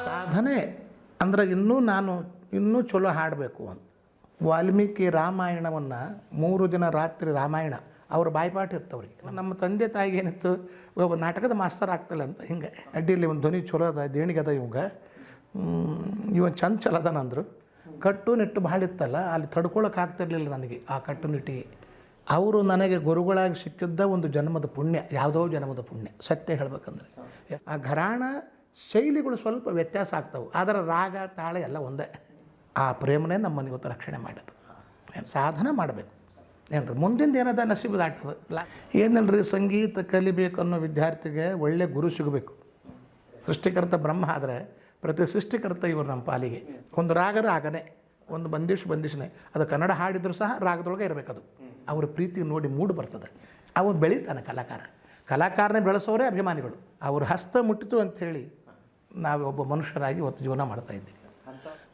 ಸಾಧನೆ ಅಂದ್ರೆ ಇನ್ನೂ ಚಲೋ ಹಾಡಬೇಕು ಅಂತ. ವಾಲ್ಮೀಕಿ ರಾಮಾಯಣವನ್ನು 3 ದಿನ ರಾತ್ರಿ ರಾಮಾಯಣ ಅವ್ರ ಬಾಯ್ಪಾಠ ಇರ್ತವ್ರಿಗೆ. ನಮ್ಮ ತಂದೆ ತಾಯಿಗೆ ಏನಿತ್ತು, ಒಬ್ಬ ನಾಟಕದ ಮಾಸ್ತರ್ ಆಗ್ತಿಲ್ಲ ಅಂತ ಹಿಂಗೆ ಅಡ್ಡಿಯಲ್ಲಿ ಒಂದು ಧ್ವನಿ ಚಲೋ ಅದ, ದೇಣಿಗೆ ಅದ ಇವಂಗೆ, ಇವನು ಚಂಚಲ ಅದಾನಂದ್ರು. ಕಟ್ಟುನಿಟ್ಟು ಭಾಳ ಇತ್ತಲ್ಲ, ಅಲ್ಲಿ ತಡ್ಕೊಳಕ್ಕೆ ಆಗ್ತಿರ್ಲಿಲ್ಲ ನನಗೆ ಆ ಕಟ್ಟುನಿಟ್ಟಿಗೆ. ಅವರು ನನಗೆ ಗುರುಗಳಾಗಿ ಸಿಕ್ಕಿದ್ದ ಒಂದು ಜನ್ಮದ ಪುಣ್ಯ, ಯಾವುದೋ ಜನ್ಮದ ಪುಣ್ಯ ಸತ್ಯ ಹೇಳಬೇಕಂದ್ರೆ. ಆ ಘರಾಣ ಶೈಲಿಗಳು ಸ್ವಲ್ಪ ವ್ಯತ್ಯಾಸ ಆಗ್ತವೆ, ಆದರೆ ರಾಗ ತಾಳ ಎಲ್ಲ ಒಂದೇ. ಆ ಪ್ರೇಮನೇ ನಮ್ಮನ್ನು ಇವತ್ತು ರಕ್ಷಣೆ ಮಾಡೋದು. ಸಾಧನೆ ಮಾಡಬೇಕು ಏನ್ರಿ, ಮುಂದಿಂದ ಏನದ ನಸೀಬು ದಾಟದ ಏನಲ್ರಿ. ಸಂಗೀತ ಕಲಿಬೇಕು ಅನ್ನೋ ವಿದ್ಯಾರ್ಥಿಗೆ ಒಳ್ಳೆ ಗುರು ಸಿಗಬೇಕು. ಸೃಷ್ಟಿಕರ್ತ ಬ್ರಹ್ಮ ಆದರೆ ಪ್ರತಿ ಸೃಷ್ಟಿಕರ್ತ ಇವರು ನಮ್ಮ ಪಾಲಿಗೆ. ಒಂದು ರಾಗನೇ, ಒಂದು ಬಂದಿಷ್ನೇ, ಅದು ಕನ್ನಡ ಹಾಡಿದರೂ ಸಹ ರಾಗದೊಳಗೆ ಇರಬೇಕದು. ಅವ್ರ ಪ್ರೀತಿ ನೋಡಿ ಮೂಡು ಬರ್ತದೆ, ಅವು ಬೆಳೀತಾನೆ ಕಲಾಕಾರನೇ ಬೆಳೆಸೋರೇ ಅಭಿಮಾನಿಗಳು. ಅವ್ರ ಹಸ್ತ ಮುಟ್ಟಿತು ಅಂಥೇಳಿ ನಾವು ಒಬ್ಬ ಮನುಷ್ಯರಾಗಿ ಇವತ್ತು ಜೀವನ ಮಾಡ್ತಾಯಿದ್ದೀವಿ.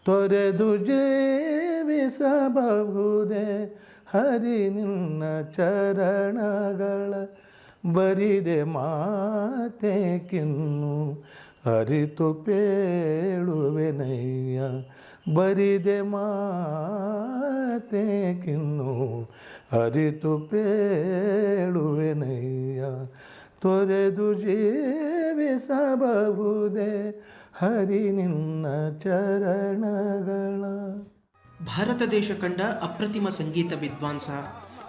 ತೊರೆದು ಜೀವಿಸಬಹುದೇ ಹರಿ ನಿನ್ನ ಚರಣಗಳ, ಬರಿದೆ ಮಾತೆ ಕಿನ್ನು ಅರಿತು ಪೇಳುವೆನಯ್ಯ, ಬರಿದೆ ಮಾತೆ ಕಿನ್ನು ಅರಿತು ಪೇಳುವೆನಯ್ಯ, ತೊರೆದು ಜೀವಿಸಬಹುದೇ ಹರಿ ನಿನ್ನ ಚರಣಗಳ. ಭಾರತ ದೇಶ ಕಂಡ ಅಪ್ರತಿಮ ಸಂಗೀತ ವಿದ್ವಾಂಸ,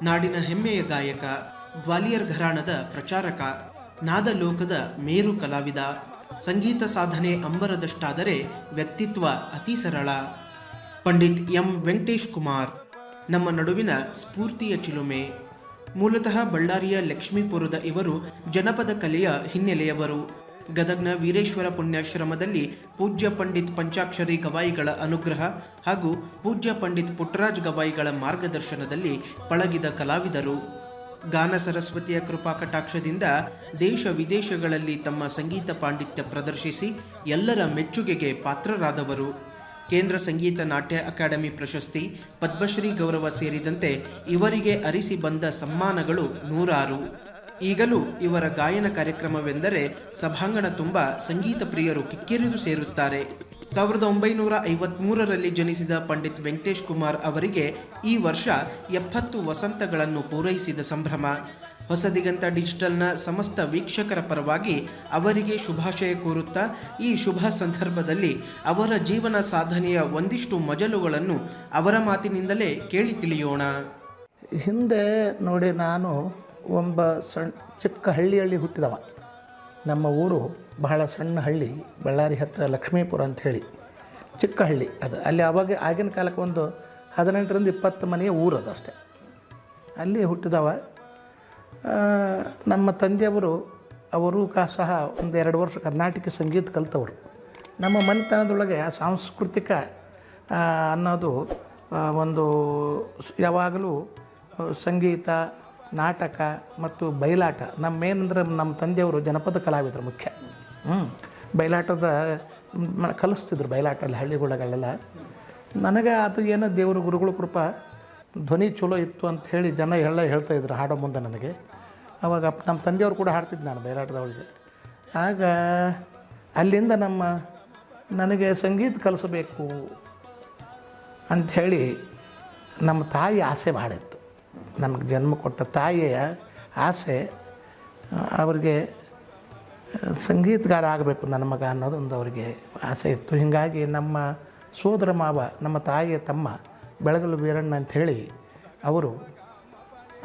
ನಾಡಿನ ಹೆಮ್ಮೆಯ ಗಾಯಕ, ಗ್ವಾಲಿಯರ್ ಘರಾಣದ ಪ್ರಚಾರಕ, ನಾದಲೋಕದ ಮೇರು ಕಲಾವಿದ. ಸಂಗೀತ ಸಾಧನೆ ಅಂಬರದಷ್ಟಾದರೆ ವ್ಯಕ್ತಿತ್ವ ಅತಿ ಸರಳ. ಪಂಡಿತ್ ಎಂ ವೆಂಕಟೇಶ್ ಕುಮಾರ್ ನಮ್ಮ ನಡುವಿನ ಸ್ಫೂರ್ತಿಯ ಚಿಲುಮೆ. ಮೂಲತಃ ಬಳ್ಳಾರಿಯ ಲಕ್ಷ್ಮೀಪುರದ ಇವರು ಜನಪದ ಕಲೆಯ ಹಿನ್ನೆಲೆಯವರು. ಗದಗ್ನ ವೀರೇಶ್ವರ ಪುಣ್ಯಾಶ್ರಮದಲ್ಲಿ ಪೂಜ್ಯ ಪಂಡಿತ್ ಪಂಚಾಕ್ಷರಿ ಗವಾಯಿಗಳ ಅನುಗ್ರಹ ಹಾಗೂ ಪೂಜ್ಯ ಪಂಡಿತ್ ಪುಟ್ಟರಾಜ್ ಗವಾಯಿಗಳ ಮಾರ್ಗದರ್ಶನದಲ್ಲಿ ಪಳಗಿದ ಕಲಾವಿದರು. ಗಾನ ಸರಸ್ವತಿಯ ಕೃಪಾ ಕಟಾಕ್ಷದಿಂದ ದೇಶ ವಿದೇಶಗಳಲ್ಲಿ ತಮ್ಮ ಸಂಗೀತ ಪಾಂಡಿತ್ಯ ಪ್ರದರ್ಶಿಸಿ ಎಲ್ಲರ ಮೆಚ್ಚುಗೆಗೆ ಪಾತ್ರರಾದವರು. ಕೇಂದ್ರ ಸಂಗೀತ ನಾಟ್ಯ ಅಕಾಡೆಮಿ ಪ್ರಶಸ್ತಿ, ಪದ್ಮಶ್ರೀ ಗೌರವ ಸೇರಿದಂತೆ ಇವರಿಗೆ ಅರಿಸಿ ಬಂದ ಸಮ್ಮಾನಗಳು 100. ಈಗಲೂ ಇವರ ಗಾಯನ ಕಾರ್ಯಕ್ರಮವೆಂದರೆ ಸಭಾಂಗಣ ತುಂಬ ಸಂಗೀತ ಪ್ರಿಯರು ಕಿಕ್ಕಿರಿದು ಸೇರುತ್ತಾರೆ. 1953ರಲ್ಲಿ ಜನಿಸಿದ ಪಂಡಿತ್ ವೆಂಕಟೇಶ್ ಕುಮಾರ್ ಅವರಿಗೆ ಈ ವರ್ಷ 70 ವಸಂತಗಳನ್ನು ಪೂರೈಸಿದ ಸಂಭ್ರಮ. ಹೊಸದಿಗಂತ ಡಿಜಿಟಲ್ನ ಸಮಸ್ತ ವೀಕ್ಷಕರ ಪರವಾಗಿ ಅವರಿಗೆ ಶುಭಾಶಯ ಕೋರುತ್ತಾ ಈ ಶುಭ ಸಂದರ್ಭದಲ್ಲಿ ಅವರ ಜೀವನ ಸಾಧನೆಯ ಒಂದಿಷ್ಟು ಮಜಲುಗಳನ್ನು ಅವರ ಮಾತಿನಿಂದಲೇ ಕೇಳಿ ತಿಳಿಯೋಣ. ಹಿಂದೆ ನೋಡಿ, ನಾನು ಒಬ್ಬ ಚಿಕ್ಕ ಹಳ್ಳಿಯಲ್ಲಿ ಹುಟ್ಟಿದವ. ನಮ್ಮ ಊರು ಬಹಳ ಸಣ್ಣ ಹಳ್ಳಿ, ಬಳ್ಳಾರಿ ಹತ್ತಿರ ಲಕ್ಷ್ಮೀಪುರ ಅಂಥೇಳಿ ಚಿಕ್ಕ ಹಳ್ಳಿ ಅದು. ಅಲ್ಲಿ ಆಗಿನ ಕಾಲಕ್ಕೆ ಒಂದು 18ರಿಂದ 20 ಮನೆಯ ಊರದು ಅಷ್ಟೆ. ಅಲ್ಲಿ ಹುಟ್ಟಿದವ. ನಮ್ಮ ತಂದೆಯವರು ಅವರು ಸಹ 1-2 ವರ್ಷ ಕರ್ನಾಟಕ ಸಂಗೀತ ಕಲಿತವರು. ನಮ್ಮ ಮನೆತನದೊಳಗೆ ಆ ಸಾಂಸ್ಕೃತಿಕ ಅನ್ನೋದು ಒಂದು ಯಾವಾಗಲೂ ಸಂಗೀತ, ನಾಟಕ ಮತ್ತು ಬಯಲಾಟ. ಏನಂದ್ರೆ ನಮ್ಮ ತಂದೆಯವರು ಜನಪದ ಕಲಾವಿದರು ಮುಖ್ಯ. ಬಯಲಾಟದ ಕಲಿಸ್ತಿದ್ರು, ಬಯಲಾಟಲ್ಲಿ ಹಳ್ಳಿಗಳಲ್ಲೆಲ್ಲ. ನನಗೆ ಅದು ಏನೋ ದೇವರು ಗುರುಗಳ ಕೃಪಾ ಧ್ವನಿ ಚಲೋ ಇತ್ತು ಅಂತ ಹೇಳಿ ಜನ ಎಲ್ಲ ಹೇಳ್ತಾಯಿದ್ರು ಹಾಡೋ ಮುಂದೆ ನನಗೆ. ಆವಾಗ ನಮ್ಮ ತಂದೆಯವರು ಕೂಡ ಹಾಡ್ತಿದ್ದು ನಾನು ಬಯಲಾಟದವಳಿಗೆ. ಆಗ ಅಲ್ಲಿಂದ ನನಗೆ ಸಂಗೀತ ಕಲಿಸಬೇಕು ಅಂಥೇಳಿ ನಮ್ಮ ತಾಯಿ ಆಸೆ ಭಾಳ ಇತ್ತು. ನಮಗೆ ಜನ್ಮ ಕೊಟ್ಟ ತಾಯಿಯ ಆಸೆ, ಅವರಿಗೆ ಸಂಗೀತಗಾರ ಆಗಬೇಕು ನನ್ನ ಮಗ ಅನ್ನೋದೊಂದು ಅವರಿಗೆ ಆಸೆ ಇತ್ತು. ಹೀಗಾಗಿ ನಮ್ಮ ಸೋದರ ಮಾವ, ನಮ್ಮ ತಾಯಿಯ ತಮ್ಮ ಬೆಳಗಲು ವೀರಣ್ಣ ಅಂಥೇಳಿ ಅವರು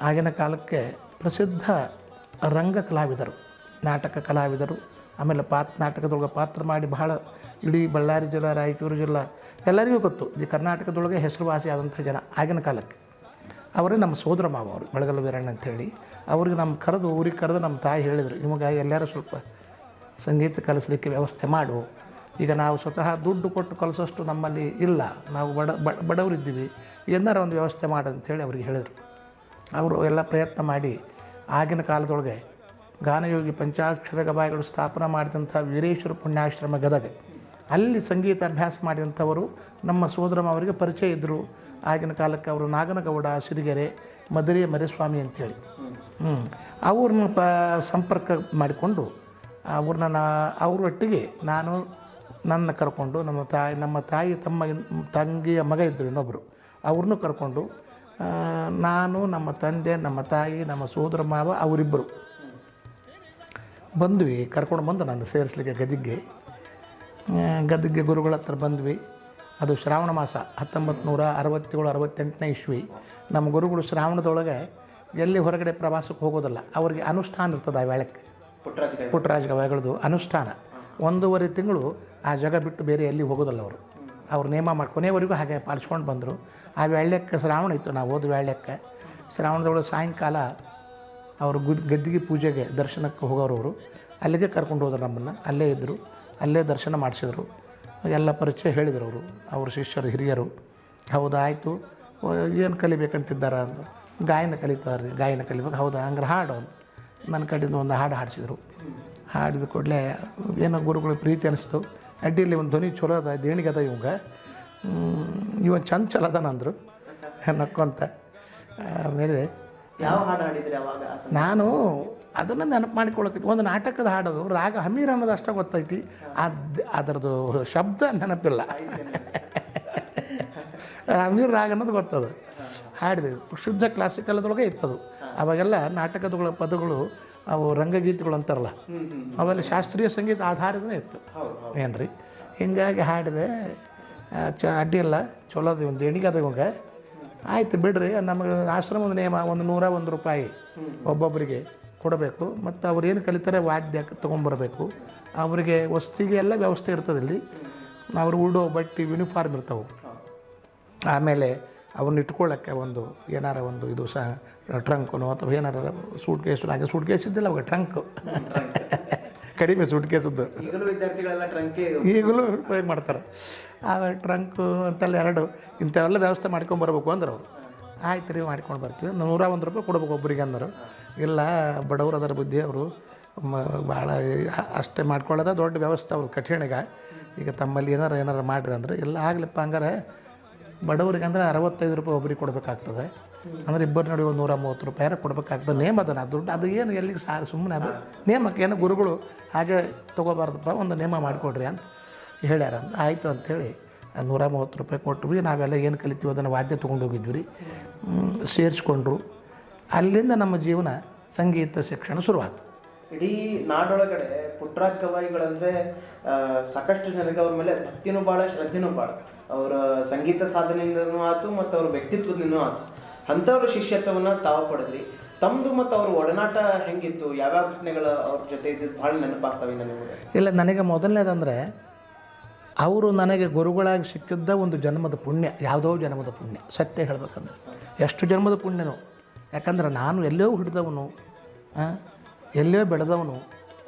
ಆಗಿನ ಕಾಲಕ್ಕೆ ಪ್ರಸಿದ್ಧ ರಂಗ ಕಲಾವಿದರು, ನಾಟಕ ಕಲಾವಿದರು. ಆಮೇಲೆ ನಾಟಕದೊಳಗೆ ಪಾತ್ರ ಮಾಡಿ ಬಹಳ ಇಡೀ ಬಳ್ಳಾರಿ ಜಿಲ್ಲಾ, ರಾಯಚೂರು ಜಿಲ್ಲಾ ಎಲ್ಲರಿಗೂ ಗೊತ್ತು, ಈ ಕರ್ನಾಟಕದೊಳಗೆ ಹೆಸರುವಾಸಿ ಆದಂಥ ಜನ ಆಗಿನ ಕಾಲಕ್ಕೆ. ಅವರೇ ನಮ್ಮ ಸೋದರ ಮಾವ ಅವರು, ಬೆಳಗಲು ವೀರಣ್ಣ ಅಂಥೇಳಿ. ಅವ್ರಿಗೆ ಊರಿಗೆ ಕರೆದು ನಮ್ಮ ತಾಯಿ ಹೇಳಿದರು, ನಿಮಗೆ ಎಲ್ಲರೂ ಸ್ವಲ್ಪ ಸಂಗೀತ ಕಲಿಸ್ಲಿಕ್ಕೆ ವ್ಯವಸ್ಥೆ ಮಾಡು. ಈಗ ನಾವು ಸ್ವತಃ ದುಡ್ಡು ಕೊಟ್ಟು ಕಲಿಸೋಷ್ಟು ನಮ್ಮಲ್ಲಿ ಇಲ್ಲ, ನಾವು ಬಡವರಿದ್ದೀವಿ, ಏನಾರ ಒಂದು ವ್ಯವಸ್ಥೆ ಮಾಡು ಅಂಥೇಳಿ ಅವ್ರಿಗೆ ಹೇಳಿದರು. ಅವರು ಎಲ್ಲ ಪ್ರಯತ್ನ ಮಾಡಿ ಆಗಿನ ಕಾಲದೊಳಗೆ ಗಾನಯೋಗಿ ಪಂಚಾಕ್ಷರ ಗವಾಯಿಗಳು ಸ್ಥಾಪನೆ ಮಾಡಿದಂಥ ವೀರೇಶ್ವರ ಪುಣ್ಯಾಶ್ರಮ ಗದಗ, ಅಲ್ಲಿ ಸಂಗೀತ ಅಭ್ಯಾಸ ಮಾಡಿದಂಥವರು ನಮ್ಮ ಸೋದರಮ್ಮ ಅವರಿಗೆ ಪರಿಚಯ ಇದ್ದರು. ಆಗಿನ ಕಾಲಕ್ಕೆ ಅವರು ನಾಗನಗೌಡ, ಸಿರಿಗೆರೆ, ಮದರಿಯ ಮರಿಸ್ವಾಮಿ ಅಂಥೇಳಿ ಅವ್ರನ್ನ ಸಂಪರ್ಕ ಮಾಡಿಕೊಂಡು ಅವ್ರನ್ನ ಅವರೊಟ್ಟಿಗೆ ನಾನು ನನ್ನ ಕರ್ಕೊಂಡು ನಮ್ಮ ತಾಯಿ ತಂಗಿಯ ಮಗ ಇದ್ದರು ಇನ್ನೊಬ್ಬರು, ಅವ್ರನ್ನೂ ಕರ್ಕೊಂಡು ನಾನು, ನಮ್ಮ ತಂದೆ, ನಮ್ಮ ತಾಯಿ, ನಮ್ಮ ಸೋದರ ಮಾವ ಅವರಿಬ್ಬರು ಬಂದ್ವಿ. ಕರ್ಕೊಂಡು ಬಂದು ನಾನು ಸೇರಿಸ್ಲಿಕ್ಕೆ ಗದಿಗೆ ಗುರುಗಳ ಹತ್ರ ಬಂದ್ವಿ. ಅದು ಶ್ರಾವಣ ಮಾಸ 1967-68ನೇ ಇಸ್ವಿ. ನಮ್ಮ ಗುರುಗಳು ಶ್ರಾವಣದೊಳಗೆ ಎಲ್ಲಿ ಹೊರಗಡೆ ಪ್ರವಾಸಕ್ಕೆ ಹೋಗೋದಿಲ್ಲ, ಅವ್ರಿಗೆ ಅನುಷ್ಠಾನ ಇರ್ತದೆ ಆ ವೇಳೆಗೆ. ಪುಟ್ಟರಾಜ ಗವಾಯಿಗಳದ್ದು ಅನುಷ್ಠಾನ 1.5 ತಿಂಗಳು ಆ ಜಾಗ ಬಿಟ್ಟು ಬೇರೆ ಎಲ್ಲಿ ಹೋಗೋದಿಲ್ಲ ಅವ್ರು ನೇಮ ಮಾಡಿ ಕೊನೆಯವರೆಗೂ ಹಾಗೆ ಪಾಲಿಸ್ಕೊಂಡು ಬಂದರು. ಆ ವೇಳ್ಯಕ್ಕೆ ಶ್ರಾವಣ ಇತ್ತು, ನಾವು ಹೋದ ವೇಳ್ಯಕ್ಕೆ ಶ್ರಾವಣದೊಳಗೆ ಸಾಯಂಕಾಲ ಅವರು ಗದ್ದಿಗೆ ಪೂಜೆಗೆ ದರ್ಶನಕ್ಕೆ ಹೋಗೋರು ಅಲ್ಲಿಗೆ ಕರ್ಕೊಂಡು ಹೋದ್ರು ನಮ್ಮನ್ನು. ಅಲ್ಲೇ ಇದ್ದರು, ಅಲ್ಲೇ ದರ್ಶನ ಮಾಡಿಸಿದ್ರು, ಎಲ್ಲ ಪರಿಚಯ ಹೇಳಿದರು ಅವ್ರ ಶಿಷ್ಯರು ಹಿರಿಯರು. ಹೌದಾ, ಆಯಿತು, ಏನು ಕಲಿಬೇಕಂತಿದ್ದಾರೆ ಅಂದರು. ಗಾಯನ ಕಲಿತಾರೆ, ಗಾಯನ ಕಲಿಬೇಕು. ಹೌದಾ, ಹಂಗಾರೆ ಹಾಡು ನನ್ನ ಕಡೆಯಿಂದ ಒಂದು ಹಾಡು ಹಾಡಿಸಿದ್ರು. ಹಾಡಿದ ಕೂಡಲೇ ಏನೋ ಗುರುಗಳು ಪ್ರೀತಿ ಅನಿಸ್ತು. ಅಡ್ಡಿಯಲ್ಲಿ ಒಂದು ಧ್ವನಿ ಚಲೋ ಅದ, ದೇಣಿಗೆ ಅದ ಇವ ಚಂಚಲ ಅದ ಅಂದರು ನಕ್ಕೊಂತ. ಆಮೇಲೆ ಯಾವ ಹಾಡು ಹಾಡಿದ್ರಿ ಅವಾಗ? ನಾನು ಅದನ್ನು ನೆನಪು ಮಾಡಿಕೊಳ್ಳೋಕೆ ಒಂದು ನಾಟಕದ ಹಾಡೋದು, ರಾಗ ಹಮೀರ್ ಅನ್ನೋದು ಅಷ್ಟೇ ಗೊತ್ತೈತಿ, ಅದರದ್ದು ಶಬ್ದ ನೆನಪಿಲ್ಲ. ಹಮೀರ್ ರಾಗ ಅನ್ನೋದು ಗೊತ್ತದು. ಹಾಡಿದೆ, ಶುದ್ಧ ಕ್ಲಾಸಿಕಲ್ದೊಳಗೆ ಇತ್ತದು. ಅವಾಗೆಲ್ಲ ನಾಟಕದ ಪದಗಳು ಅವು ರಂಗಗೀತೆಗಳು ಅಂತಾರಲ್ಲ, ಅವೆಲ್ಲ ಶಾಸ್ತ್ರೀಯ ಸಂಗೀತ ಆಧಾರನೇ ಇತ್ತು ಏನ್ರಿ. ಹಿಂಗಾಗಿ ಹಾಡಿದೆ, ಅಡ್ಡಿಲ್ಲ, ಚಲೋ ಅದ, ಒಂದು ದೇಣಿಗೆ ಅದ ಇವಾಗ. ಆಯ್ತು ಬಿಡ್ರಿ, ನಮಗೆ ಆಶ್ರಮದ ನಿಯಮ $101 ರೂಪಾಯಿ ಒಬ್ಬೊಬ್ಬರಿಗೆ ಕೊಡಬೇಕು. ಮತ್ತು ಅವ್ರು ಏನು ಕಲಿತಾರೆ ವಾದ್ಯ ತೊಗೊಂಬರ್ಬೇಕು. ಅವರಿಗೆ ವಸ್ತಿಗೆ ಎಲ್ಲ ವ್ಯವಸ್ಥೆ ಇರ್ತದೆ ಇಲ್ಲಿ. ಅವ್ರು ಉಡೋ ಬಟ್ಟೆ ಯೂನಿಫಾರ್ಮ್ ಇರ್ತಾವೆ. ಆಮೇಲೆ ಅವನ್ನ ಇಟ್ಕೊಳ್ಳೋಕ್ಕೆ ಏನಾರ ಒಂದು ಇದು ಸಹ ಟ್ರಂಕನೋ ಅಥವಾ ಏನಾರ ಸೂಟ್ ಕೇಸು, ಹಾಗೆ ಸೂಟ್ ಕೇಸ್ ಇದ್ದಿಲ್ಲ ಅವಾಗ, ಟ್ರಂಕ್ ಕಡಿಮೆ ಸೂಟ್ ಕೇಸದ್ದು. ವಿದ್ಯಾರ್ಥಿಗಳೆಲ್ಲ ಟ್ರಂಕೇ ಈಗಲೂ ಉಪಯೋಗ ಮಾಡ್ತಾರೆ. ಆಮೇಲೆ ಟ್ರಂಕು ಅಂತೆಲ್ಲ 2 ಇಂಥವೆಲ್ಲ ವ್ಯವಸ್ಥೆ ಮಾಡ್ಕೊಂಬರ್ಬೇಕು ಅಂದ್ರೆ ಅವರು. ಆಯ್ತು ರೀ, ಮಾಡ್ಕೊಂಡು ಬರ್ತೀವಿ, $101 ರೂಪಾಯಿ ಕೊಡ್ಬೇಕು ಒಬ್ಬರಿಗೆ ಅಂದರು. ಇಲ್ಲ, ಬಡವರು ಅದರ ಬುದ್ಧಿ, ಅವರು ಭಾಳ ಅಷ್ಟೇ ಮಾಡ್ಕೊಳ್ಳೋದ ದೊಡ್ಡ ವ್ಯವಸ್ಥೆ ಅವ್ರು ಕಠಿಣಗ. ಈಗ ತಮ್ಮಲ್ಲಿ ಏನಾರ ಮಾಡಿರಿ ಅಂದ್ರೆ, ಇಲ್ಲ ಆಗ್ಲಿಪ್ಪ, ಹಂಗಾರೆ ಬಡವರಿಗೆ ಅಂದರೆ $65 ರೂಪಾಯಿ ಒಬ್ಬರಿಗೆ ಕೊಡಬೇಕಾಗ್ತದೆ. ಅಂದರೆ ಇಬ್ಬರು ನೋಡಿ ಒಂದು $130 ರೂಪಾಯಿ ಕೊಡಬೇಕಾಗ್ತದೆ. ನೇಮ ಅದನ್ನು, ದುಡ್ಡು ಅದು ಏನು ಎಲ್ಲಿಗೆ ಸುಮ್ಮನೆ ಅದು ನೇಮಕ್ಕೆ ಏನೋ ಗುರುಗಳು ಹಾಗೆ ತೊಗೋಬಾರ್ದಪ್ಪ, ಒಂದು ನೇಮ ಮಾಡಿಕೊಡ್ರಿ ಅಂತ ಹೇಳ್ಯಾರ ಅಂತ. ಆಯಿತು ಅಂಥೇಳಿ $130 ರೂಪಾಯಿ ಕೊಟ್ವಿ. ನಾವೆಲ್ಲ ಏನು ಕಲಿತೀವಿ ಅದನ್ನು ವಾದ್ಯ ತೊಗೊಂಡು ಹೋಗಿದ್ವಿ ರೀ. ಸೇರಿಸ್ಕೊಂಡ್ರು. ಅಲ್ಲಿಂದ ನಮ್ಮ ಜೀವನ ಸಂಗೀತ ಶಿಕ್ಷಣ ಶುರುವಾಯಿತು. ಇಡೀ ನಾಡೊಳಗಡೆ ಪುಟ್ಟರಾಜ ಗವಾಯಿಗಳಂದರೆ ಸಾಕಷ್ಟು ಜನರಿಗೆ ಅವ್ರ ಮೇಲೆ ಭಕ್ತಿನೂ ಭಾಳ, ಶ್ರದ್ಧೆನೂ ಭಾಳ. ಅವರ ಸಂಗೀತ ಸಾಧನೆಯಿಂದನೂ ಆಯ್ತು ಮತ್ತು ಅವ್ರ ವ್ಯಕ್ತಿತ್ವದಿಂದನೂ ಆಯ್ತು. ಅಂಥವ್ರ ಶಿಷ್ಯತ್ವವನ್ನು ತಾವು ಪಡೆದ್ರಿ. ತಮ್ಮದು ಮತ್ತು ಅವ್ರ ಒಡನಾಟ ಹೆಂಗಿತ್ತು? ಯಾವ್ಯಾವ ಘಟನೆಗಳು ಅವ್ರ ಜೊತೆ ಇದ್ದಿದ್ದು ಭಾಳ ನೆನಪಾಗ್ತವೆ ನನಗೆ? ಇಲ್ಲ, ನನಗೆ ಮೊದಲನೇದಂದರೆ ಅವರು ನನಗೆ ಗುರುಗಳಾಗಿ ಸಿಕ್ಕಿದ್ದ ಒಂದು ಜನ್ಮದ ಪುಣ್ಯ, ಯಾವುದೋ ಜನ್ಮದ ಪುಣ್ಯ. ಸತ್ಯ ಹೇಳಬೇಕಂದ್ರೆ ಎಷ್ಟು ಜನ್ಮದ ಪುಣ್ಯನೋ. ಯಾಕಂದ್ರೆ ನಾನು ಎಲ್ಲೋ ಹಿಡಿದವನು, ಎಲ್ಲೋ ಬೆಳೆದವನು,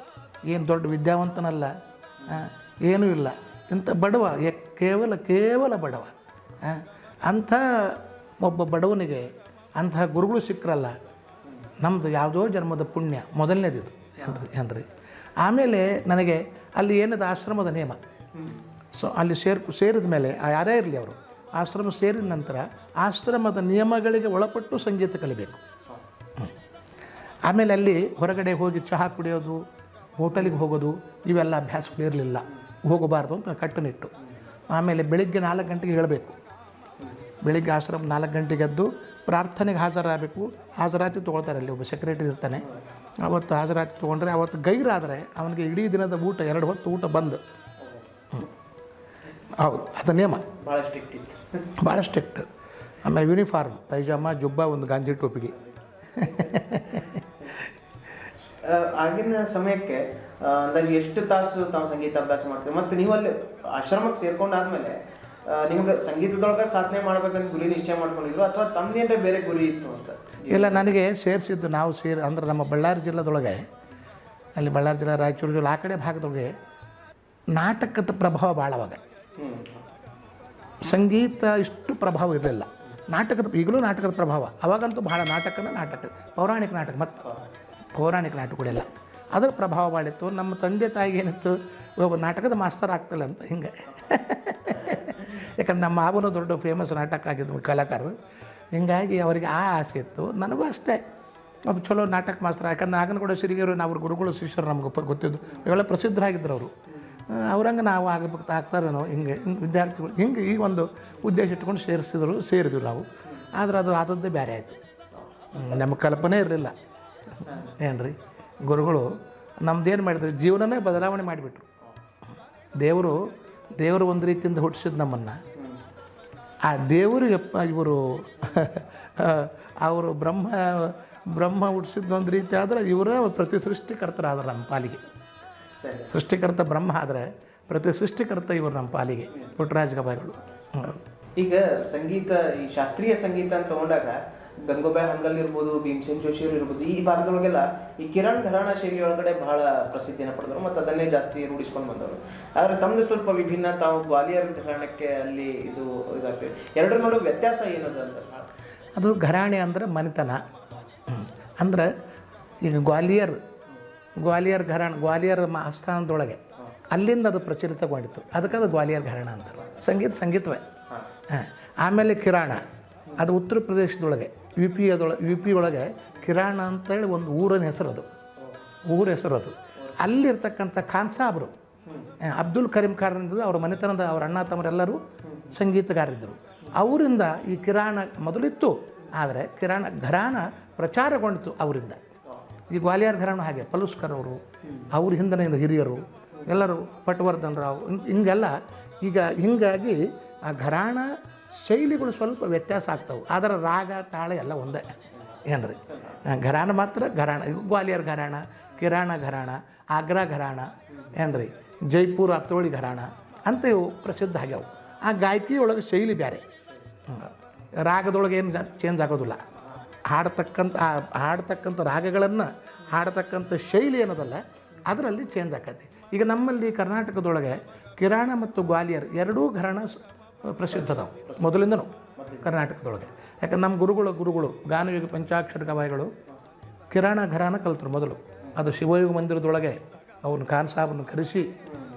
ಏನು ದೊಡ್ಡ ವಿದ್ಯಾವಂತನಲ್ಲ, ಏನೂ ಇಲ್ಲ, ಇಂಥ ಬಡವ, ಕೇವಲ ಬಡವ. ಅಂಥ ಒಬ್ಬ ಬಡವನಿಗೆ ಅಂತಹ ಗುರುಗಳು ಸಿಕ್ಕರಲ್ಲ, ನಮ್ಮದು ಯಾವುದೋ ಜನ್ಮದ ಪುಣ್ಯ ಮೊದಲನೇದಿದು ಏನ್ರಿ. ಆಮೇಲೆ ನನಗೆ ಅಲ್ಲಿ ಏನದು ಆಶ್ರಮದ ನಿಯಮ. ಸೊ ಅಲ್ಲಿ ಸೇರಿದ ಮೇಲೆ ಯಾರೇ ಇರಲಿ ಅವರು ಆಶ್ರಮ ಸೇರಿದ ನಂತರ ಆಶ್ರಮದ ನಿಯಮಗಳಿಗೆ ಒಳಪಟ್ಟು ಸಂಗೀತ ಕಲಿಬೇಕು. ಆಮೇಲೆ ಅಲ್ಲಿ ಹೊರಗಡೆ ಹೋಗಿ ಚಹಾ ಕುಡಿಯೋದು, ಹೋಟೆಲಿಗೆ ಹೋಗೋದು, ಇವೆಲ್ಲ ಅಭ್ಯಾಸಗಳಿರಲಿಲ್ಲ, ಹೋಗಬಾರ್ದು ಅಂತ ಕಟ್ಟುನಿಟ್ಟು. ಆಮೇಲೆ ಬೆಳಿಗ್ಗೆ 4 ಗಂಟೆಗೆ ಹೇಳಬೇಕು. ಬೆಳಿಗ್ಗೆ ಆಶ್ರಮ 4 ಗಂಟೆಗೆ ಎದ್ದು ಪ್ರಾರ್ಥನೆಗೆ ಹಾಜರಾಗಬೇಕು. ಹಾಜರಾತಿ ತೊಗೊಳ್ತಾರೆ, ಅಲ್ಲಿ ಒಬ್ಬ ಸೆಕ್ರೆಟರಿ ಇರ್ತಾನೆ. ಅವತ್ತು ಹಾಜರಾತಿ ತೊಗೊಂಡ್ರೆ ಅವತ್ತು ಗೈರಾದರೆ ಅವನಿಗೆ ಇಡೀ ದಿನದ ಊಟ 2 ಹೊತ್ತು ಊಟ ಬಂದು. ಹೌದು, ಅದು ನಿಯಮ ಭಾಳ ಸ್ಟ್ರಿಕ್ಟ್ ಇತ್ತು, ಭಾಳ ಸ್ಟ್ರಿಕ್ಟ್. ಆಮೇಲೆ ಯೂನಿಫಾರ್ಮ್, ಪೈಜಾಮ, ಜುಬ್ಬ, ಒಂದು ಗಾಂಧಿ ಟೋಪಿಗೆ. ಆಗಿನ ಸಮಯಕ್ಕೆ ಅಂದಾಜು ಎಷ್ಟು ತಾಸು ತಾವು ಸಂಗೀತ ಅಭ್ಯಾಸ ಮಾಡ್ತೀವಿ? ಮತ್ತು ನೀವು ಅಲ್ಲಿ ಆಶ್ರಮಕ್ಕೆ ಸೇರ್ಕೊಂಡಾದ್ಮೇಲೆ ನಿಮ್ಗೆ ಸಂಗೀತದೊಳಗೆ ಸಾಧನೆ ಮಾಡ್ಬೇಕಂತ ಗುರಿ ನಿಶ್ಚಯ ಮಾಡ್ಕೊಂಡಿದ್ರು ಅಥವಾ ತಮ್ಮದೇನರ ಬೇರೆ ಗುರಿ ಇತ್ತು ಅಂತ? ಇಲ್ಲ, ನನಗೆ ಸೇರಿಸಿದ್ದು ನಾವು ಅಂದ್ರೆ ನಮ್ಮ ಬಳ್ಳಾರಿ ಜಿಲ್ಲೆದೊಳಗೆ, ಅಲ್ಲಿ ಬಳ್ಳಾರಿ ಜಿಲ್ಲೆ, ರಾಯಚೂರು ಜಿಲ್ಲೆ ಆ ಕಡೆ ಭಾಗದೊಳಗೆ ನಾಟಕದ ಪ್ರಭಾವ ಭಾಳ. ಅವಾಗ ಸಂಗೀತ ಇಷ್ಟು ಪ್ರಭಾವ ಇರಲಿಲ್ಲ. ಈಗಲೂ ನಾಟಕದ ಪ್ರಭಾವ. ಅವಾಗಂತೂ ಭಾಳ ನಾಟಕ, ಪೌರಾಣಿಕ ನಾಟಕ ಮತ್ತು ಪೌರಾಣಿಕ ನಾಟಕಗಳೆಲ್ಲ ಅದರ ಪ್ರಭಾವ ಭಾಳಿತ್ತು. ನಮ್ಮ ತಂದೆ ತಾಯಿಗೆ ಏನಿತ್ತು, ಒಬ್ಬ ನಾಟಕದ ಮಾಸ್ತರ್ ಆಗ್ತಿಲ್ಲ ಅಂತ ಹಿಂಗೆ. ಯಾಕಂದ್ರೆ ನಮ್ಮ ಮಾವನು ದೊಡ್ಡ ಫೇಮಸ್ ನಾಟಕ ಆಗಿದ್ದು ಕಲಾಕಾರರು. ಹೀಗಾಗಿ ಅವರಿಗೆ ಆ ಆಸೆ ಇತ್ತು. ನನಗೂ ಅಷ್ಟೇ, ಒಬ್ಬ ಚಲೋ ನಾಟಕ ಮಾಸ್ತರ. ಯಾಕಂದ್ರೆ ನಾಗನಗೌಡ ಸಿರಿಗೆರು ಅವ್ರ ಗುರುಗಳು ಶಿಷ್ಯರು ನಮ್ಗೆ ಗೊತ್ತಿದ್ದು, ಇವೆಲ್ಲ ಪ್ರಸಿದ್ಧರಾಗಿದ್ದರು ಅವರು. ಅವ್ರಂಗೆ ನಾವು ಆಗಬೇಕು ಆಗ್ತಾರೇನೋ ಹಿಂಗೆ ವಿದ್ಯಾರ್ಥಿಗಳು ಹಿಂಗೆ ಈ ಒಂದು ಉದ್ದೇಶ ಇಟ್ಕೊಂಡು ಸೇರಿದ್ವಿ ನಾವು. ಆದರೆ ಅದು ಆದದ್ದೇ ಬೇರೆ ಆಯಿತು, ನಮ್ಮ ಕಲ್ಪನೆ ಇರಲಿಲ್ಲ ಏನು ರೀ. ಗುರುಗಳು ನಮ್ದೇನು ಮಾಡಿದ್ರು, ಜೀವನನೇ ಬದಲಾವಣೆ ಮಾಡಿಬಿಟ್ರು. ದೇವರು ಒಂದು ರೀತಿಯಿಂದ ಹುಟ್ಟಿಸಿದ್ದು ನಮ್ಮನ್ನು. ಆ ದೇವರಿಗೆ ಇವರು ಅವರು ಬ್ರಹ್ಮ ಹುಟ್ಟಿಸಿದ್ದು ಒಂದು ರೀತಿ ಆದರೆ ಇವರೇ ಪ್ರತಿ ಸೃಷ್ಟಿಕರ್ತರಾದ್ರೆ ನಮ್ಮ ಪಾಲಿಗೆ. ಸೃಷ್ಟಿಕರ್ತ ಬ್ರಹ್ಮ ಆದರೆ ಪ್ರತಿ ಸೃಷ್ಟಿಕರ್ತ ಇವರು ನಮ್ಮ ಪಾಲಿಗೆ ಪುಟ್ಟರಾಜ ಗವಾಯಿಗಳು. ಈಗ ಸಂಗೀತ, ಈ ಶಾಸ್ತ್ರೀಯ ಸಂಗೀತ ಅಂತ ತಗೊಂಡಾಗ ಗಂಗೋಬಾಯಿ ಹಂಗಲ್ ಇರ್ಬೋದು, ಭೀಮಸೇನ್ ಜೋಶಿಯವರು ಇರ್ಬೋದು, ಈ ಭಾಗದೊಳಗೆಲ್ಲ ಈ ಕಿರಣ್ ಘರಾಣ ಶೈಲಿ ಒಳಗಡೆ ಬಹಳ ಪ್ರಸಿದ್ಧಿಯನ್ನು ಪಡೆದರು ಮತ್ತು ಅದನ್ನೇ ಜಾಸ್ತಿ ರೂಢಿಸ್ಕೊಂಡು ಬಂದವರು. ಆದರೆ ತಮ್ಮದು ಸ್ವಲ್ಪ ವಿಭಿನ್ನ, ತಾವು ಗ್ವಾಲಿಯರ್ ಘರಾಣಕ್ಕೆ ಅಲ್ಲಿ ಇದಾಗ್ತದೆ. ಎರಡರ ನಡುವೆ ವ್ಯತ್ಯಾಸ ಏನದು ಅಂತ? ಅದು ಘರಾಣೆ ಅಂದರೆ ಮನೆತನ. ಅಂದ್ರೆ ಈಗ ಗ್ವಾಲಿಯರ್ ಘರಾಣ, ಗ್ವಾಲಿಯರ್ ಆಸ್ಥಾನದೊಳಗೆ ಅಲ್ಲಿಂದ ಅದು ಪ್ರಚಲಿತಗೊಂಡಿತ್ತು, ಅದಕ್ಕೆ ಅದು ಗ್ವಾಲಿಯರ್ ಘರಾಣ ಅಂತಾರೆ. ಸಂಗೀತವೇ. ಆಮೇಲೆ ಕಿರಾಣ, ಅದು ಉತ್ತರ ಪ್ರದೇಶದೊಳಗೆ ಯು ಪಿ ಒಳಗೆ ಕಿರಾಣ ಅಂತೇಳಿ ಒಂದು ಊರಿನ ಹೆಸರು ಅದು. ಅಲ್ಲಿರ್ತಕ್ಕಂಥ ಖಾನ್ ಸಾಬ್ರು, ಅಬ್ದುಲ್ ಕರೀಂ ಖಾನ್ರಿಂದ ಅವ್ರ ಮನೆತನದ ಅವ್ರ ಅಣ್ಣ ತಮ್ಮರೆಲ್ಲರೂ ಸಂಗೀತಗಾರಿದ್ದರು. ಅವರಿಂದ ಈ ಕಿರಾಣ ಮೊದಲಿತ್ತು, ಆದರೆ ಘರಾಣ ಪ್ರಚಾರಗೊಂಡಿತು ಅವರಿಂದ. ಈ ಗ್ವಾಲಿಯರ್ ಘರಾಣ ಹಾಗೆ ಪಲುಸ್ಕರ್ ಅವರು, ಅವ್ರ ಹಿಂದನೇ ಹಿರಿಯರು ಎಲ್ಲರೂ, ಪಟ್ವರ್ಧನ್ ರಾವ್, ಹೀಗಾಗಿ ಆ ಘರಾಣ ಶೈಲಿಗಳು ಸ್ವಲ್ಪ ವ್ಯತ್ಯಾಸ ಆಗ್ತವೆ. ಆದರೆ ರಾಗ ತಾಳ ಎಲ್ಲ ಒಂದೇ ಏನು ರೀ. ಘರಾಣ ಮಾತ್ರ ಘರಾಣ, ಗ್ವಾಲಿಯರ್ ಘರಾಣ, ಕಿರಾಣ ಘರಾಣ, ಆಗ್ರಾ ಘರಾಣ ಏನು ರೀ, ಜೈಪುರ ಅತ್ತೋಳಿ ಘರಾಣ ಅಂತ ಇವು ಪ್ರಸಿದ್ಧ ಆಗ್ಯಾವು. ಆ ಗಾಯಕಿಯೊಳಗೆ ಶೈಲಿ ಬೇರೆ, ರಾಗದೊಳಗೆ ಏನು ಚೇಂಜ್ ಆಗೋದಿಲ್ಲ. ಹಾಡ್ತಕ್ಕಂಥ ರಾಗಗಳನ್ನು ಹಾಡ್ತಕ್ಕಂಥ ಶೈಲಿ ಏನದಲ್ಲ ಅದರಲ್ಲಿ ಚೇಂಜ್ ಆಕೈತಿ. ಈಗ ನಮ್ಮಲ್ಲಿ ಕರ್ನಾಟಕದೊಳಗೆ ಕಿರಾಣ ಮತ್ತು ಗ್ವಾಲಿಯರ್ ಎರಡೂ ಘರಾಣ ಪ್ರಸಿದ್ಧದವು ಮೊದಲಿಂದನೂ ಕರ್ನಾಟಕದೊಳಗೆ. ಯಾಕಂದ್ರೆ ನಮ್ಮ ಗುರುಗಳು ಗಾನಯೋಗಿ ಪಂಚಾಕ್ಷರ ಗವಾಯಿಗಳು ಕಿರಾಣ ಘರಾಣ ಕಲಿತರು ಮೊದಲು. ಅದು ಶಿವಯೋಗ ಮಂದಿರದೊಳಗೆ ಅವ್ರನ್ನ ಖಾನ್ ಸಾಹಬ್ನ ಕರೆಸಿ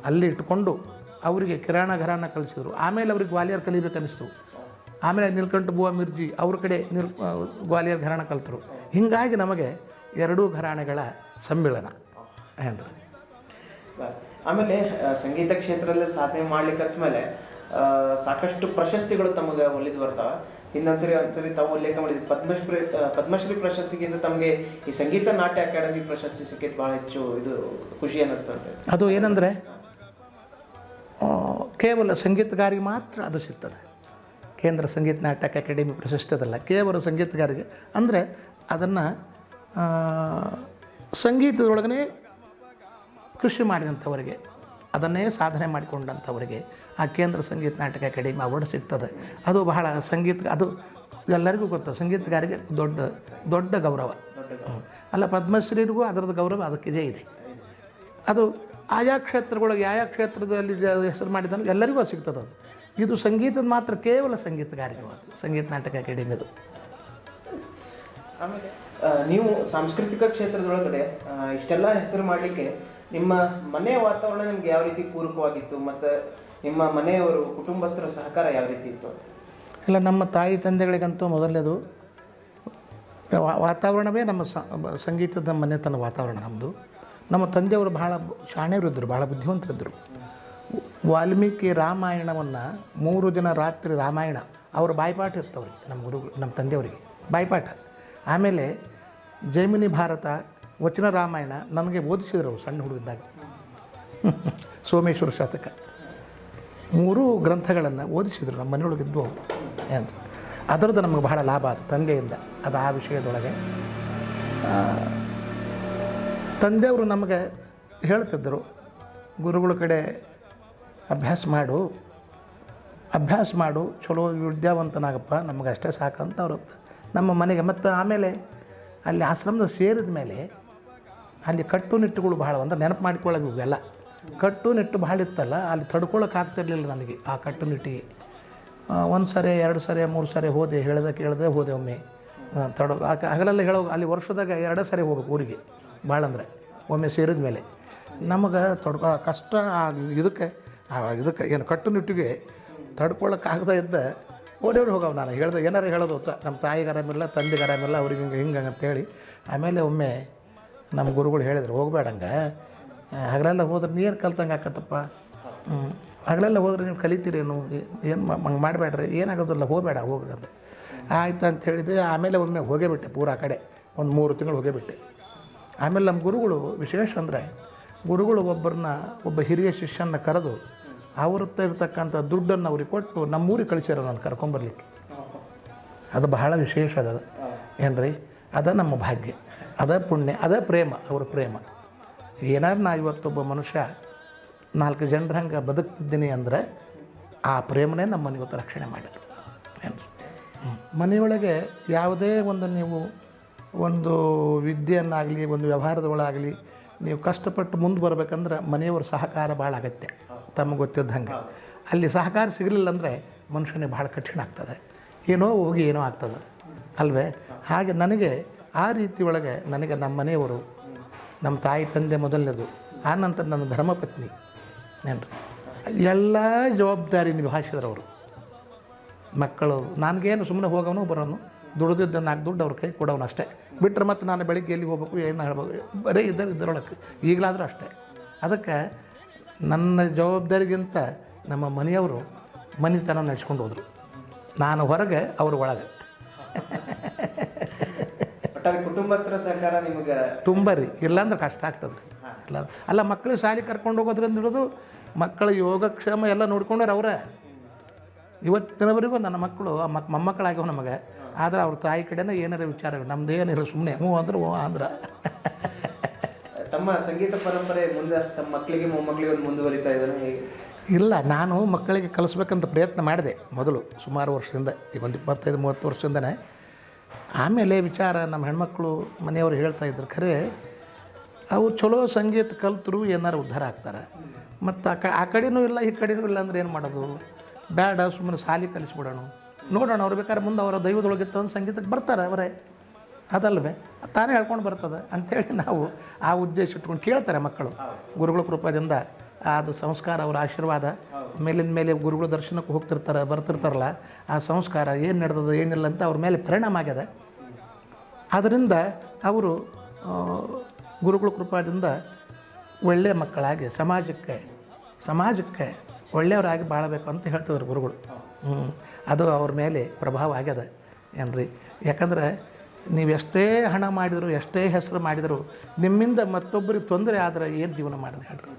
ಅಲ್ಲಿ ಇಟ್ಕೊಂಡು ಅವರಿಗೆ ಕಿರಾಣ ಘರಾಣ ಕಲಿಸಿದ್ರು. ಆಮೇಲೆ ಅವ್ರಿಗೆ ಗ್ವಾಲಿಯರ್ ಕಲಿಬೇಕನ್ನಿಸ್ತು. ಆಮೇಲೆ ನೀಲಕಂಠ ಬುವಾ ಮಿರ್ಜಿ ಅವ್ರ ಕಡೆ ಗ್ವಾಲಿಯರ್ ಘರಾಣ ಕಲಿತರು. ಹೀಗಾಗಿ ನಮಗೆ ಎರಡೂ ಘರಾಣೆಗಳ ಸಮ್ಮಿಳನ ಏನು. ಆಮೇಲೆ ಸಂಗೀತ ಕ್ಷೇತ್ರದಲ್ಲಿ ಸಾಧನೆ ಮಾಡ್ಲಿಕ್ಕೆ ಮೇಲೆ ಸಾಕಷ್ಟು ಪ್ರಶಸ್ತಿಗಳು ತಮಗೆ ಒಲಿದು ಬರ್ತಾವೆ. ಒಂದ್ಸರಿ ತಾವು ಉಲ್ಲೇಖ ಮಾಡಿದ್ವಿ, ಪದ್ಮಶ್ರೀ ಪ್ರಶಸ್ತಿಗಿಂತ ತಮಗೆ ಈ ಸಂಗೀತ ನಾಟ್ಯ ಅಕಾಡೆಮಿ ಪ್ರಶಸ್ತಿ ಸಿಕ್ಕಿದ್ದು ಭಾಳ ಹೆಚ್ಚು ಖುಷಿ ಅನ್ನಿಸ್ತಂತೆ. ಅದು ಏನಂದರೆ ಕೇವಲ ಸಂಗೀತಗಾರಿಗೆ ಮಾತ್ರ ಅದು ಸಿಗ್ತದೆ. ಕೇಂದ್ರ ಸಂಗೀತ ನಾಟಕ ಅಕಾಡೆಮಿ ಪ್ರಶಸ್ತಿ ಅದಲ್ಲ, ಕೇವಲ ಸಂಗೀತಗಾರಿಗೆ. ಅಂದರೆ ಅದನ್ನು ಸಂಗೀತದೊಳಗನೆ ಕೃಷಿ ಮಾಡಿದಂಥವರಿಗೆ, ಅದನ್ನೇ ಸಾಧನೆ ಮಾಡಿಕೊಂಡಂಥವರಿಗೆ ಆ ಕೇಂದ್ರ ಸಂಗೀತ ನಾಟಕ ಅಕಾಡೆಮಿ ಅವಾರ್ಡ್ ಸಿಗ್ತದೆ. ಅದು ಬಹಳ ಅದು ಎಲ್ಲರಿಗೂ ಗೊತ್ತು, ಸಂಗೀತಗಾರಿಗೆ ದೊಡ್ಡ ಗೌರವ ಅಲ್ಲ. ಪದ್ಮಶ್ರೀರಿಗೂ ಅದರದ್ದು ಗೌರವ ಅದಕ್ಕಿದೆ ಇದೆ. ಅದು ಆಯಾ ಕ್ಷೇತ್ರಗಳಿಗೆ, ಆಯಾ ಕ್ಷೇತ್ರದಲ್ಲಿ ಹೆಸರು ಮಾಡಿದ ಎಲ್ಲರಿಗೂ ಅದು ಸಿಗ್ತದೆ. ಅದು ಇದು ಸಂಗೀತದ ಮಾತ್ರ, ಕೇವಲ ಸಂಗೀತಗಾರಿಗೆ ಮಾತ್ರ ಸಂಗೀತ ನಾಟಕ ಅಕಾಡೆಮಿದು. ಆಮೇಲೆ ನೀವು ಸಾಂಸ್ಕೃತಿಕ ಕ್ಷೇತ್ರದೊಳಗಡೆ ಇಷ್ಟೆಲ್ಲ ಹೆಸರು ಮಾಡಲಿಕ್ಕೆ ನಿಮ್ಮ ಮನೆಯ ವಾತಾವರಣ ನಿಮ್ಗೆ ಯಾವ ರೀತಿ ಪೂರಕವಾಗಿತ್ತು, ಮತ್ತು ನಿಮ್ಮ ಮನೆಯವರು ಕುಟುಂಬಸ್ಥರ ಸಹಕಾರ ಯಾವ ರೀತಿ ಇತ್ತು ಅಂತ? ಇಲ್ಲ, ನಮ್ಮ ತಾಯಿ ತಂದೆಗಳಿಗಂತೂ ಮೊದಲನೇದು ವಾತಾವರಣವೇ ನಮ್ಮ ಸಂಗೀತದ ಮನೆತನ ವಾತಾವರಣ ನಮ್ಮದು. ನಮ್ಮ ತಂದೆಯವರು ಭಾಳ ಶಾಣೆಯರಿದ್ದರು, ಭಾಳ ಬುದ್ಧಿವಂತರಿದ್ದರು. ವಾಲ್ಮೀಕಿ ರಾಮಾಯಣವನ್ನು 3 ದಿನ ರಾತ್ರಿ ರಾಮಾಯಣ ಅವ್ರ ಬಾಯ್ಪಾಠ ಇರ್ತವ್ರಿಗೆ, ನಮ್ಮ ತಂದೆಯವರಿಗೆ ಬಾಯ್ಪಾಠ. ಆಮೇಲೆ ಜೈಮಿನಿ ಭಾರತ, ವಚನ ರಾಮಾಯಣ ನನಗೆ ಓದಿಸಿದ್ರು ಸಣ್ಣ ಹುಡುಗಿದ್ದಾಗ. ಸೋಮೇಶ್ವರ ಶತಕ 3 ಗ್ರಂಥಗಳನ್ನು ಓದಿಸಿದ್ರು ನಮ್ಮ ಮನೆಯೊಳಗಿದ್ವು. ಏನು ಅದರದ್ದು ನಮಗೆ ಬಹಳ ಲಾಭ ಆಯಿತು ತಂದೆಯಿಂದ. ಅದು ಆ ವಿಷಯದೊಳಗೆ ತಂದೆಯವರು ನಮಗೆ ಹೇಳ್ತಿದ್ದರು, ಗುರುಗಳ ಕಡೆ ಅಭ್ಯಾಸ ಮಾಡು, ಚಲೋ ವಿದ್ಯಾವಂತನಾಗಪ್ಪ, ನಮಗೆ ಅಷ್ಟೇ ಸಾಕಂತ ಅವರು ನಮ್ಮ ಮನೆಗೆ. ಮತ್ತು ಆಮೇಲೆ ಅಲ್ಲಿ ಆಶ್ರಮದ ಸೇರಿದ ಮೇಲೆ ಅಲ್ಲಿ ಕಟ್ಟುನಿಟ್ಟುಗಳು ಭಾಳ, ಅಂದ್ರೆ ನೆನಪು ಮಾಡ್ಕೊಳ್ಳೋದು ಇವೆಲ್ಲ ಕಟ್ಟುನಿಟ್ಟು ಭಾಳ ಇತ್ತಲ್ಲ, ಅಲ್ಲಿ ತಡ್ಕೊಳ್ಳೋಕೆ ಆಗ್ತಿರ್ಲಿಲ್ಲ ನನಗೆ ಆ ಕಟ್ಟುನಿಟ್ಟಿಗೆ. 1 ಸರಿ 2 ಸರಿ 3 ಸರಿ ಹೋದೆ, ಕೇಳ್ದೆ ಹೋದೆ. ಒಮ್ಮೆ ಹಗಲೆಲ್ಲ ಅಲ್ಲಿ ವರ್ಷದಾಗ 2 ಸರಿ ಹೋಗ್ಬೇಕು ಊರಿಗೆ, ಭಾಳ ಅಂದರೆ ಒಮ್ಮೆ ಸೇರಿದ ಮೇಲೆ ನಮಗೆ ಕಷ್ಟ. ಇದಕ್ಕೆ ಏನು ಕಟ್ಟುನಿಟ್ಟಿಗೆ ತಡ್ಕೊಳ್ಳೋಕ್ಕಾಗದೇ ಇದ್ದ ಓಡಿ ಹೋಗವ. ನಾನು ಹೇಳ್ದೆ ಏನಾರು ಹೇಳೋದು ನಮ್ಮ ತಾಯಿಗೆ ಆರಾಮಿಲ್ಲ, ತಂದೆಗೆ ಆರಾಮಿಲ್ಲ, ಅವ್ರಿಗೆ ಹಿಂಗೆ ಅಂತೇಳಿ. ಆಮೇಲೆ ಒಮ್ಮೆ ನಮ್ಮ ಗುರುಗಳು ಹೇಳಿದ್ರು, ಹೋಗ್ಬೇಡಂಗೆ, ಹಗಲೆಲ್ಲ ಹೋದ್ರೆ ನೀನು ಕಲ್ತಂಗೆ ಆಕತ್ತಪ್ಪ. ಹಗಲೆಲ್ಲ ಹೋದ್ರೆ ನೀವು ಕಲಿತೀರೇನು, ಏನು ಹಂಗೆ ಮಾಡಬೇಡ್ರಿ, ಏನಾಗೋದಿಲ್ಲ, ಹೋಗಬೇಡ ಹೋಗ್ರಿ ಅಂತ. ಆಯ್ತು ಅಂತ ಹೇಳಿದೆ. ಆಮೇಲೆ ಒಮ್ಮೆ ಹೋಗೇಬಿಟ್ಟೆ, ಪೂರಾ ಕಡೆ ಒಂದು 3 ತಿಂಗಳು ಹೋಗೇಬಿಟ್ಟೆ. ಆಮೇಲೆ ನಮ್ಮ ಗುರುಗಳು ವಿಶೇಷ ಅಂದರೆ, ಗುರುಗಳು ಒಬ್ಬ ಹಿರಿಯ ಶಿಷ್ಯನ ಕರೆದು ಅವ್ರ ಇರ್ತಕ್ಕಂಥ ದುಡ್ಡನ್ನು ಅವ್ರಿಗೆ ಕೊಟ್ಟು ನಮ್ಮೂರಿಗೆ ಕಳಿಸ್ಯಾರ ನಾನು ಕರ್ಕೊಂಬರ್ಲಿಕ್ಕೆ. ಅದು ಬಹಳ ವಿಶೇಷ ಅದ ಏನ್ರಿ. ಅದ ನಮ್ಮ ಭಾಗ್ಯ, ಅದ ಪುಣ್ಯ, ಅದ ಪ್ರೇಮ, ಅವ್ರ ಪ್ರೇಮ. ಏನಾದ್ರು ನಾ ಇವತ್ತೊಬ್ಬ ಮನುಷ್ಯ 4 ಜನರ ಹಂಗೆ ಬದುಕ್ತಿದ್ದೀನಿ ಅಂದರೆ ಆ ಪ್ರೇಮನೇ ನಮ್ಮನ್ನು ಇವತ್ತು ರಕ್ಷಣೆ ಮಾಡಿದ್ರು ಏನ್ರಿ. ಮನೆಯೊಳಗೆ ಯಾವುದೇ ನೀವು ಒಂದು ವಿದ್ಯೆಯನ್ನಾಗಲಿ, ಒಂದು ವ್ಯವಹಾರದೊಳಗಾಗಲಿ ನೀವು ಕಷ್ಟಪಟ್ಟು ಮುಂದೆ ಬರಬೇಕಂದ್ರೆ ಮನೆಯವ್ರ ಸಹಕಾರ ಭಾಳ ಅಗತ್ಯ. ತಮಗೆ ಗೊತ್ತಿದ್ದ ಹಾಗೆ ಅಲ್ಲಿ ಸಹಕಾರ ಸಿಗಲಿಲ್ಲ ಅಂದರೆ ಮನುಷ್ಯನಿಗೆ ಭಾಳ ಕಠಿಣ ಆಗ್ತದೆ, ಏನೋ ಹೋಗಿ ಏನೋ ಆಗ್ತದೆ ಅಲ್ವೇ. ಹಾಗೆ ನನಗೆ ಆ ರೀತಿ ಒಳಗೆ ನನಗೆ ನಮ್ಮ ಮನೆಯವರು, ನಮ್ಮ ತಾಯಿ ತಂದೆ ಮೊದಲನೇದು, ಆನಂತರ ನನ್ನ ಧರ್ಮಪತ್ನಿ ಏನ್ರಿ, ಎಲ್ಲ ಜವಾಬ್ದಾರಿ ನಿಭಾಯಿಸಿದ್ರು ಅವರು. ಮಕ್ಕಳು ನನಗೇನು ಸುಮ್ಮನೆ ಹೋಗೋನು ಬರೋನು, ದುಡ್ದಿದ್ದ 4 ದುಡ್ಡು ಅವ್ರ ಕೈ ಕೊಡೋನು ಅಷ್ಟೇ. ಬಿಟ್ಟರೆ ಮತ್ತು ನಾನು ಬೆಳಿಗ್ಗೆ ಎಲ್ಲಿ ಹೋಗ್ಬೇಕು, ಏನು ಹೇಳ್ಬೇಕು, ಬರೀ ಇದರೊಳಗೆ ಈಗಲಾದರೂ ಅಷ್ಟೇ. ಅದಕ್ಕೆ ನನ್ನ ಜವಾಬ್ದಾರಿಗಿಂತ ನಮ್ಮ ಮನೆಯವರು ಮನೆತನ ನಡೆಸ್ಕೊಂಡು ಹೋದರು. ನಾನು ಹೊರಗೆ ಅವರು ಒಳಗೆ. ಕುಟುಂಬಸ್ಥರ ಸಹಕಾರ ನಿಮಗೆ ತುಂಬ ರೀ. ಇಲ್ಲಾಂದ್ರೆ ಕಷ್ಟ ಆಗ್ತದೆ ರೀ. ಅಲ್ಲ ಮಕ್ಕಳಿಗೆ ಶಾಲೆ ಕರ್ಕೊಂಡು ಹೋಗೋದ್ರಿಂದ ಹಿಡಿದು ಮಕ್ಕಳ ಯೋಗಕ್ಷೇಮ ಎಲ್ಲ ನೋಡ್ಕೊಂಡ್ರೆ ಅವರೇ. ಇವತ್ತಿನವರೆಗೂ ನನ್ನ ಮಕ್ಕಳು ಮೊಮ್ಮಕ್ಕಳಾಗ್ಯವ ನಮಗೆ. ಆದರೆ ಅವ್ರ ತಾಯಿ ಕಡೆನೇ ಏನಾರ ವಿಚಾರ, ನಮ್ದು ಏನಿಲ್ಲ, ಸುಮ್ಮನೆ ಹ್ಞೂ ಅಂದ್ರೆ ಹ್ಞೂ ಅಂದ್ರೆ. ತಮ್ಮ ಸಂಗೀತ ಪರಂಪರೆ ಮುಂದೆ ತಮ್ಮ ಮಕ್ಕಳಿಗೆ ಮೊಮ್ಮಕ್ಕಳಿಗೆ ಒಂದು ಮುಂದುವರಿತಾ ಇದ್ದಾನೆ ಹೇಗೆ? ಇಲ್ಲ, ನಾನು ಮಕ್ಕಳಿಗೆ ಕಲಿಸ್ಬೇಕಂತ ಪ್ರಯತ್ನ ಮಾಡಿದೆ ಮೊದಲು, ಸುಮಾರು ವರ್ಷದಿಂದ, ಈಗ ಒಂದು 25-30 ವರ್ಷದಿಂದನೇ. ಆಮೇಲೆ ವಿಚಾರ ನಮ್ಮ ಹೆಣ್ಮಕ್ಳು ಮನೆಯವರು ಹೇಳ್ತಾಯಿದ್ರು, ಖರೆ ಅವ್ರು ಚಲೋ ಸಂಗೀತ ಕಲ್ತರು ಏನಾರು ಉದ್ಧಾರ ಆಗ್ತಾರೆ. ಮತ್ತು ಆ ಕಡೆನೂ ಇಲ್ಲ ಈ ಕಡೆನೂ ಇಲ್ಲ ಅಂದ್ರೆ ಏನು ಮಾಡೋದು, ಬೇಡ ಸುಮ್ಮನೆ ಸಾಲಿ ಕಲಿಸ್ಬಿಡೋಣ, ನೋಡೋಣ ಅವ್ರು ಬೇಕಾದ್ರೆ ಮುಂದೆ ಅವರ ದೈವದೊಳಗಿತ್ತಂದು ಸಂಗೀತಕ್ಕೆ ಬರ್ತಾರೆ ಅವರೇ, ಅದಲ್ವೇ ತಾನೇ ಹೇಳ್ಕೊಂಡು ಬರ್ತದೆ ಅಂಥೇಳಿ ನಾವು ಆ ಉದ್ದೇಶ ಇಟ್ಕೊಂಡು ಕೇಳ್ತಾರೆ ಮಕ್ಕಳು. ಗುರುಗಳ ಕೃಪದಿಂದ ಅದು ಸಂಸ್ಕಾರ, ಅವರ ಆಶೀರ್ವಾದ, ಮೇಲಿನ ಮೇಲೆ ಗುರುಗಳ ದರ್ಶನಕ್ಕೆ ಹೋಗ್ತಿರ್ತಾರೆ ಬರ್ತಿರ್ತಾರಲ್ಲ, ಆ ಸಂಸ್ಕಾರ ಏನು ನಡೆದದ ಏನಿಲ್ಲ ಅಂತ ಅವ್ರ ಮೇಲೆ ಪರಿಣಾಮ ಆಗ್ಯದ. ಆದ್ದರಿಂದ ಅವರು ಗುರುಗಳ ಕೃಪದಿಂದ ಒಳ್ಳೆಯ ಮಕ್ಕಳಾಗಿ ಸಮಾಜಕ್ಕೆ ಒಳ್ಳೆಯವರಾಗಿ ಬಾಳಬೇಕು ಅಂತ ಹೇಳ್ತಿದ್ರು ಗುರುಗಳು. ಅದು ಅವ್ರ ಮೇಲೆ ಪ್ರಭಾವ ಆಗ್ಯದ ಏನ್ರಿ. ಯಾಕಂದರೆ ನೀವೆಷ್ಟೇ ಹಣ ಮಾಡಿದ್ರು, ಎಷ್ಟೇ ಹೆಸರು ಮಾಡಿದರೂ, ನಿಮ್ಮಿಂದ ಮತ್ತೊಬ್ಬರಿಗೆ ತೊಂದರೆ ಆದರೆ ಏನು ಜೀವನ ಮಾಡೋದು ಹೇಳ್ರಿ.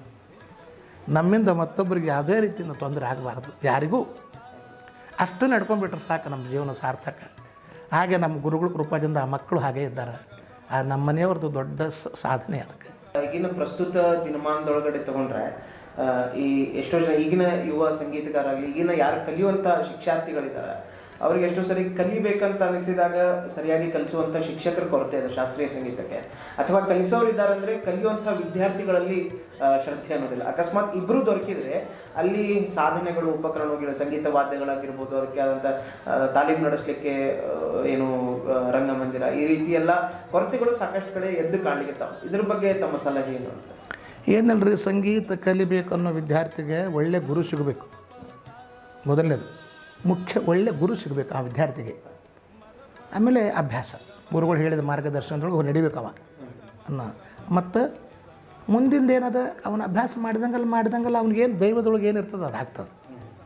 ನಮ್ಮಿಂದ ಮತ್ತೊಬ್ಬರಿಗೆ ಯಾವುದೇ ರೀತಿಯಿಂದ ತೊಂದರೆ ಆಗಬಾರ್ದು ಯಾರಿಗೂ. ಅಷ್ಟು ನಡ್ಕೊಂಡ್ಬಿಟ್ರೆ ಸಾಕು ನಮ್ಮ ಜೀವನ ಸಾರ್ಥಕ. ಹಾಗೆ ನಮ್ಮ ಗುರುಗಳ ಕೃಪದಿಂದ ಆ ಮಕ್ಕಳು ಹಾಗೇ ಇದ್ದಾರೆ. ನಮ್ಮ ಮನೆಯವ್ರದ್ದು ದೊಡ್ಡ ಸಾಧನೆ ಅದಕ್ಕೆ. ಈಗಿನ ಪ್ರಸ್ತುತ ದಿನಮಾನದೊಳಗಡೆ ತಗೊಂಡ್ರೆ ಈ ಎಷ್ಟೋ ಜನ ಈಗಿನ ಯುವ ಸಂಗೀತಗಾರಾಗಲಿ, ಈಗಿನ ಯಾರು ಕಲಿಯುವಂಥ ಶಿಕ್ಷಾರ್ಥಿಗಳಿದ್ದಾರೆ, ಅವ್ರಿಗೆ ಎಷ್ಟೋ ಸರಿ ಕಲಿಬೇಕಂತ ಅನಿಸಿದಾಗ ಸರಿಯಾಗಿ ಕಲಿಸುವಂಥ ಶಿಕ್ಷಕರ ಕೊರತೆ ಇದೆ ಶಾಸ್ತ್ರೀಯ ಸಂಗೀತಕ್ಕೆ. ಅಥವಾ ಕಲಿಸೋರಿದ್ದಾರೆ ಅಂದರೆ ಕಲಿಯುವಂಥ ವಿದ್ಯಾರ್ಥಿಗಳಲ್ಲಿ ಶ್ರದ್ಧೆ ಅನ್ನೋದಿಲ್ಲ. ಅಕಸ್ಮಾತ್ ಇಬ್ಬರು ದೊರಕಿದರೆ ಅಲ್ಲಿ ಸಾಧನೆಗಳು, ಉಪಕರಣಗಳು, ಸಂಗೀತ ವಾದ್ಯಗಳಾಗಿರ್ಬೋದು, ಅದಕ್ಕೆ ಆದಂಥ ತಾಲೀಮು ನಡೆಸಲಿಕ್ಕೆ ಏನು ರಂಗಮಂದಿರ, ಈ ರೀತಿ ಎಲ್ಲ ಕೊರತೆಗಳು ಸಾಕಷ್ಟು ಕಡೆ ಎದ್ದು ಕಾಣಲಿಕ್ಕೆ ಇದ್ರ ಬಗ್ಗೆ ತಮ್ಮ ಸಲಹೆ ಏನು ಅಂತ? ಏನಲ್ರಿ, ಸಂಗೀತ ಕಲಿಬೇಕು ಅನ್ನೋ ವಿದ್ಯಾರ್ಥಿಗೆ ಒಳ್ಳೆ ಗುರು ಸಿಗಬೇಕು. ಮೊದಲನೇದು ಮುಖ್ಯ, ಒಳ್ಳೆ ಗುರು ಸಿಗಬೇಕು ಆ ವಿದ್ಯಾರ್ಥಿಗೆ. ಆಮೇಲೆ ಅಭ್ಯಾಸ, ಗುರುಗಳು ಹೇಳಿದ ಮಾರ್ಗದರ್ಶನದೊಳಗೆ ನಡಿಬೇಕವ ಅನ್ನೋ. ಮತ್ತು ಮುಂದಿಂದ ಏನದ ಅವನ ಅಭ್ಯಾಸ ಮಾಡಿದಂಗಲ್ಲ ಅವ್ನಿಗೇನು ದೈವದೊಳಗೆ ಏನಿರ್ತದೆ ಅದು ಆಗ್ತದೆ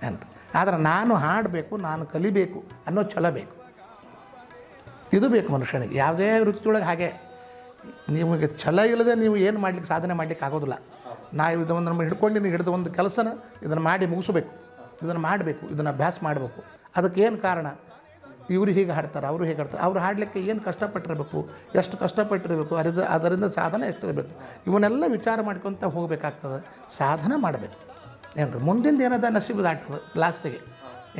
ಅಂತ. ಆದರೆ ನಾನು ಹಾಡಬೇಕು, ನಾನು ಕಲಿಬೇಕು ಅನ್ನೋ ಛಲ ಬೇಕು. ಇದು ಬೇಕು ಮನುಷ್ಯನಿಗೆ. ಯಾವುದೇ ವೃತ್ತಿಯೊಳಗೆ ಹಾಗೆ ನಿಮಗೆ ಛಲ ಇಲ್ಲದೆ ನೀವು ಏನು ಮಾಡ್ಲಿಕ್ಕೆ, ಸಾಧನೆ ಮಾಡ್ಲಿಕ್ಕೆ ಆಗೋದಿಲ್ಲ. ನಾವು ಇದನ್ನು ನಮ್ಮ ಹಿಡ್ದು ಒಂದು ಕೆಲಸನ ಇದನ್ನು ಮಾಡಿ ಮುಗಿಸ್ಬೇಕು, ಇದನ್ನು ಮಾಡಬೇಕು, ಇದನ್ನು ಅಭ್ಯಾಸ ಮಾಡಬೇಕು. ಅದಕ್ಕೇನು ಕಾರಣ, ಇವರು ಹೀಗೆ ಹಾಡ್ತಾರೆ, ಅವರು ಹೀಗೆ ಹಾಡ್ತಾರೆ, ಅವ್ರು ಹಾಡಲಿಕ್ಕೆ ಏನು ಕಷ್ಟಪಟ್ಟಿರಬೇಕು, ಎಷ್ಟು ಕಷ್ಟಪಟ್ಟಿರಬೇಕು, ಅದರಿಂದ ಸಾಧನೆ ಎಷ್ಟಿರಬೇಕು, ಇವನ್ನೆಲ್ಲ ವಿಚಾರ ಮಾಡ್ಕೊತ ಹೋಗಬೇಕಾಗ್ತದೆ. ಸಾಧನೆ ಮಾಡಬೇಕು ಏನ್ರಿ. ಮುಂದಿಂದ ಏನದ ನಸೀಬು ದಾಟ್ತದೆ ಲಾಸ್ಟಿಗೆ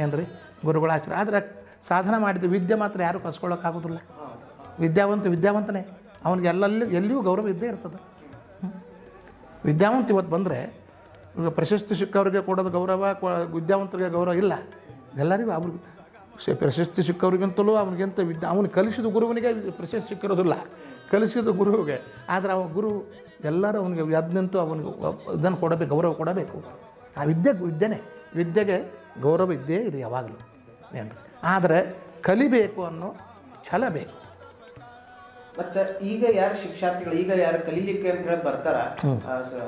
ಏನ್ರಿ, ಗುರುಗಳ ಆಶ್ರಯ. ಆದರೆ ಸಾಧನೆ ಮಾಡಿದ ವಿದ್ಯೆ ಮಾತ್ರ ಯಾರೂ ಕಸ್ಕೊಳ್ಳೋಕ್ಕಾಗೋದಿಲ್ಲ. ವಿದ್ಯಾವಂತನೇ, ಅವನಿಗೆ ಎಲ್ಲಿಯೂ ಗೌರವ ಇದ್ದೇ ಇರ್ತದೆ. ವಿದ್ಯಾವಂತ ಇವತ್ತು ಬಂದರೆ ಈಗ ಪ್ರಶಸ್ತಿ ಸಿಕ್ಕವ್ರಿಗೆ ಕೊಡೋದು ಗೌರವ, ವಿದ್ಯಾವಂತರಿಗೆ ಗೌರವ ಇಲ್ಲ. ಎಲ್ಲರಿಗೂ ಅವ್ರಿಗೆ ಪ್ರಶಸ್ತಿ ಸಿಕ್ಕವ್ರಿಗಿಂತಲೂ ಅವನಿಗಿಂತ ಅವನು ಕಲಿಸಿದ ಗುರುವನಿಗೆ ಪ್ರಶಸ್ತಿ ಸಿಕ್ಕಿರೋದಿಲ್ಲ, ಕಲಿಸಿದ ಗುರುವಿಗೆ. ಆದರೆ ಅವ ಗುರು ಎಲ್ಲರೂ ಅವನಿಗೆ ನಿಂತು ಅವನಿಗೆ ಇದನ್ನು ಕೊಡಬೇಕು, ಗೌರವ ಕೊಡಬೇಕು. ಆ ವಿದ್ಯೆನೇ, ವಿದ್ಯೆಗೆ ಗೌರವ ಇದ್ದೇ ಇದೆ ಯಾವಾಗಲೂ ಏನ್ರಿ. ಆದರೆ ಕಲಿಬೇಕು ಅನ್ನೋ ಛಲ ಬೇಕು. ಮತ್ತು ಈಗ ಯಾರು ಶಿಕ್ಷಾರ್ಥಿಗಳು ಈಗ ಯಾರು ಕಲೀಲಿಕ್ಕೆ ಅಂತ ಹೇಳಿ ಬರ್ತಾರ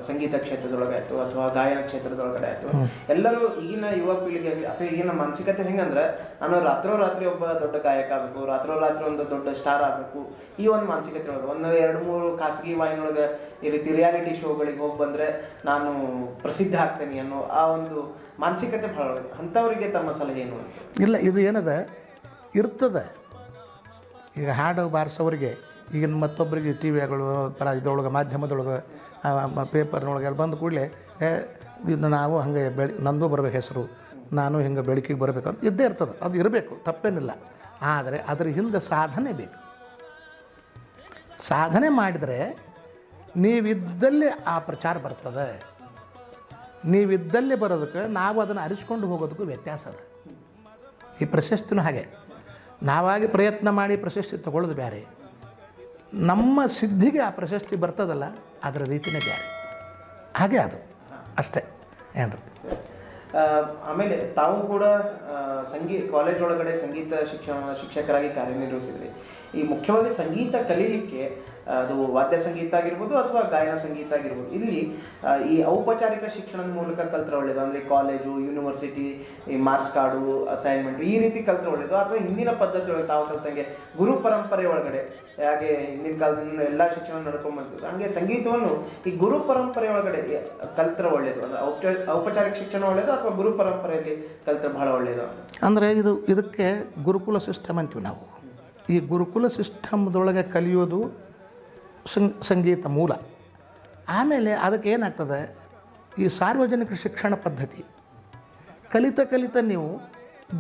ಸಂಗೀತ ಕ್ಷೇತ್ರದೊಳಗಾಯ್ತು ಅಥವಾ ಗಾಯನ ಕ್ಷೇತ್ರದೊಳಗಡೆ ಆಯ್ತು, ಎಲ್ಲರೂ ಈಗಿನ ಯುವ ಪೀಳಿಗೆ ಅಥವಾ ಈಗಿನ ಮಾನಸಿಕತೆ ಹೆಂಗಂದ್ರೆ ನಾನು ರಾತ್ರೋರಾತ್ರಿ ಒಬ್ಬ ದೊಡ್ಡ ಗಾಯಕ ಆಗಬೇಕು, ರಾತ್ರೋರಾತ್ರಿ ಒಂದು ದೊಡ್ಡ ಸ್ಟಾರ್ ಆಗಬೇಕು, ಈ ಒಂದು ಮಾನಸಿಕತೆ ಒಳಗೆ ಒಂದು 2-3 ಖಾಸಗಿ ವಾಹಿನಿಯೊಳಗೆ ಈ ರೀತಿ ರಿಯಾಲಿಟಿ ಶೋಗಳಿಗೆ ಹೋಗಿ ಬಂದರೆ ನಾನು ಪ್ರಸಿದ್ಧ ಆಗ್ತೇನೆ ಅನ್ನೋ ಆ ಒಂದು ಮಾನಸಿಕತೆ ಭಾಳ ಅಂಥವರಿಗೆ ತಮ್ಮ ಸಲಹೆ ಏನು ಅಂತ? ಇಲ್ಲ, ಇದು ಏನದ ಇರ್ತದೆ. ಈಗ ಹಾಡು ಬಾರಿಸೋರಿಗೆ ಈಗಿನ ಮತ್ತೊಬ್ಬರಿಗೆ ಟಿ ವಿಗಳು ಇದ್ರೊಳಗೆ ಮಾಧ್ಯಮದೊಳಗೆ ಪೇಪರ್ನೊಳಗೆ ಬಂದ ಕೂಡಲೇ ಇದು ನಾವು ಹಂಗೆ ನಂದು ಬರಬೇಕು ಹೆಸರು, ನಾನು ಹಿಂಗೆ ಬೆಳಕಿಗೆ ಬರಬೇಕು ಅಂತ ಇದ್ದೇ ಇರ್ತದೆ. ಅದು ಇರಬೇಕು, ತಪ್ಪೇನಿಲ್ಲ. ಆದರೆ ಅದರ ಹಿಂದೆ ಸಾಧನೆ ಬೇಕು. ಸಾಧನೆ ಮಾಡಿದರೆ ನೀವಿದ್ದಲ್ಲಿ ಆ ಪ್ರಚಾರ ಬರ್ತದೆ. ನೀವಿದ್ದಲ್ಲಿ ಬರೋದಕ್ಕೆ ನಾವು ಅದನ್ನು ಅರಿಸ್ಕೊಂಡು ಹೋಗೋದಕ್ಕೂ ವ್ಯತ್ಯಾಸ ಅದ. ಈ ಪ್ರಶಸ್ತಿನೂ ಹಾಗೆ, ನಾವಾಗಿ ಪ್ರಯತ್ನ ಮಾಡಿ ಪ್ರಶಸ್ತಿ ತಗೊಳ್ಳೋದು ಬೇರೆ, ನಮ್ಮ ಸಿದ್ಧಿಗೆ ಆ ಪ್ರಶಸ್ತಿ ಬರ್ತದಲ್ಲ ಅದರ ರೀತಿಯೇ ಬೇರೆ. ಹಾಗೆ ಅದು ಅಷ್ಟೇ ಏನ್ರಿ. ಆಮೇಲೆ ತಾವು ಕೂಡ ಕಾಲೇಜ್ ಒಳಗಡೆ ಸಂಗೀತ ಶಿಕ್ಷಕರಾಗಿ ಕಾರ್ಯನಿರ್ವಹಿಸಿದ್ರಿ. ಈ ಮುಖ್ಯವಾಗಿ ಸಂಗೀತ ಕಲೀಲಿಕ್ಕೆ ಅದು ವಾದ್ಯ ಸಂಗೀತ ಆಗಿರ್ಬೋದು ಅಥವಾ ಗಾಯನ ಸಂಗೀತ ಆಗಿರ್ಬೋದು, ಇಲ್ಲಿ ಈ ಔಪಚಾರಿಕ ಶಿಕ್ಷಣದ ಮೂಲಕ ಕಲ್ತ್ರೆ ಒಳ್ಳೇದು, ಅಂದರೆ ಕಾಲೇಜು, ಯೂನಿವರ್ಸಿಟಿ, ಈ ಮಾರ್ಕ್ಸ್ ಕಾರ್ಡು, ಅಸೈನ್ಮೆಂಟ್ ಈ ರೀತಿ ಕಲ್ತ್ರೆ ಒಳ್ಳೇದು, ಅಥವಾ ಹಿಂದಿನ ಪದ್ಧತಿ ಒಳಗೆ ತಾವು ಕಲ್ತಂಗೆ ಗುರು ಪರಂಪರೆ ಒಳಗಡೆ ಹಾಗೆ ಹಿಂದಿನ ಕಾಲದಿಂದ ಎಲ್ಲ ಶಿಕ್ಷಣ ನಡ್ಕೊಂಡ್ಬಂತದ್ದು, ಹಂಗೆ ಸಂಗೀತವನ್ನು ಈ ಗುರು ಪರಂಪರೆ ಒಳಗಡೆ ಕಲ್ತ್ರೆ ಒಳ್ಳೇದು, ಅಂದರೆ ಔಪಚಾರಿಕ ಶಿಕ್ಷಣ ಒಳ್ಳೇದು ಅಥವಾ ಗುರು ಪರಂಪರೆಯಲ್ಲಿ ಕಲ್ತ್ರೆ ಬಹಳ ಒಳ್ಳೇದು? ಅಂದರೆ ಇದಕ್ಕೆ ಗುರುಕುಲ ಸಿಸ್ಟಮ್ ಅಂತೀವಿ ನಾವು. ಈ ಗುರುಕುಲ ಸಿಸ್ಟಮ್ದೊಳಗೆ ಕಲಿಯೋದು ಸಂಗೀತ ಮೂಲ. ಆಮೇಲೆ ಅದಕ್ಕೆ ಏನಾಗ್ತದೆ, ಈ ಸಾರ್ವಜನಿಕ ಶಿಕ್ಷಣ ಪದ್ಧತಿ ಕಲಿತ ನೀವು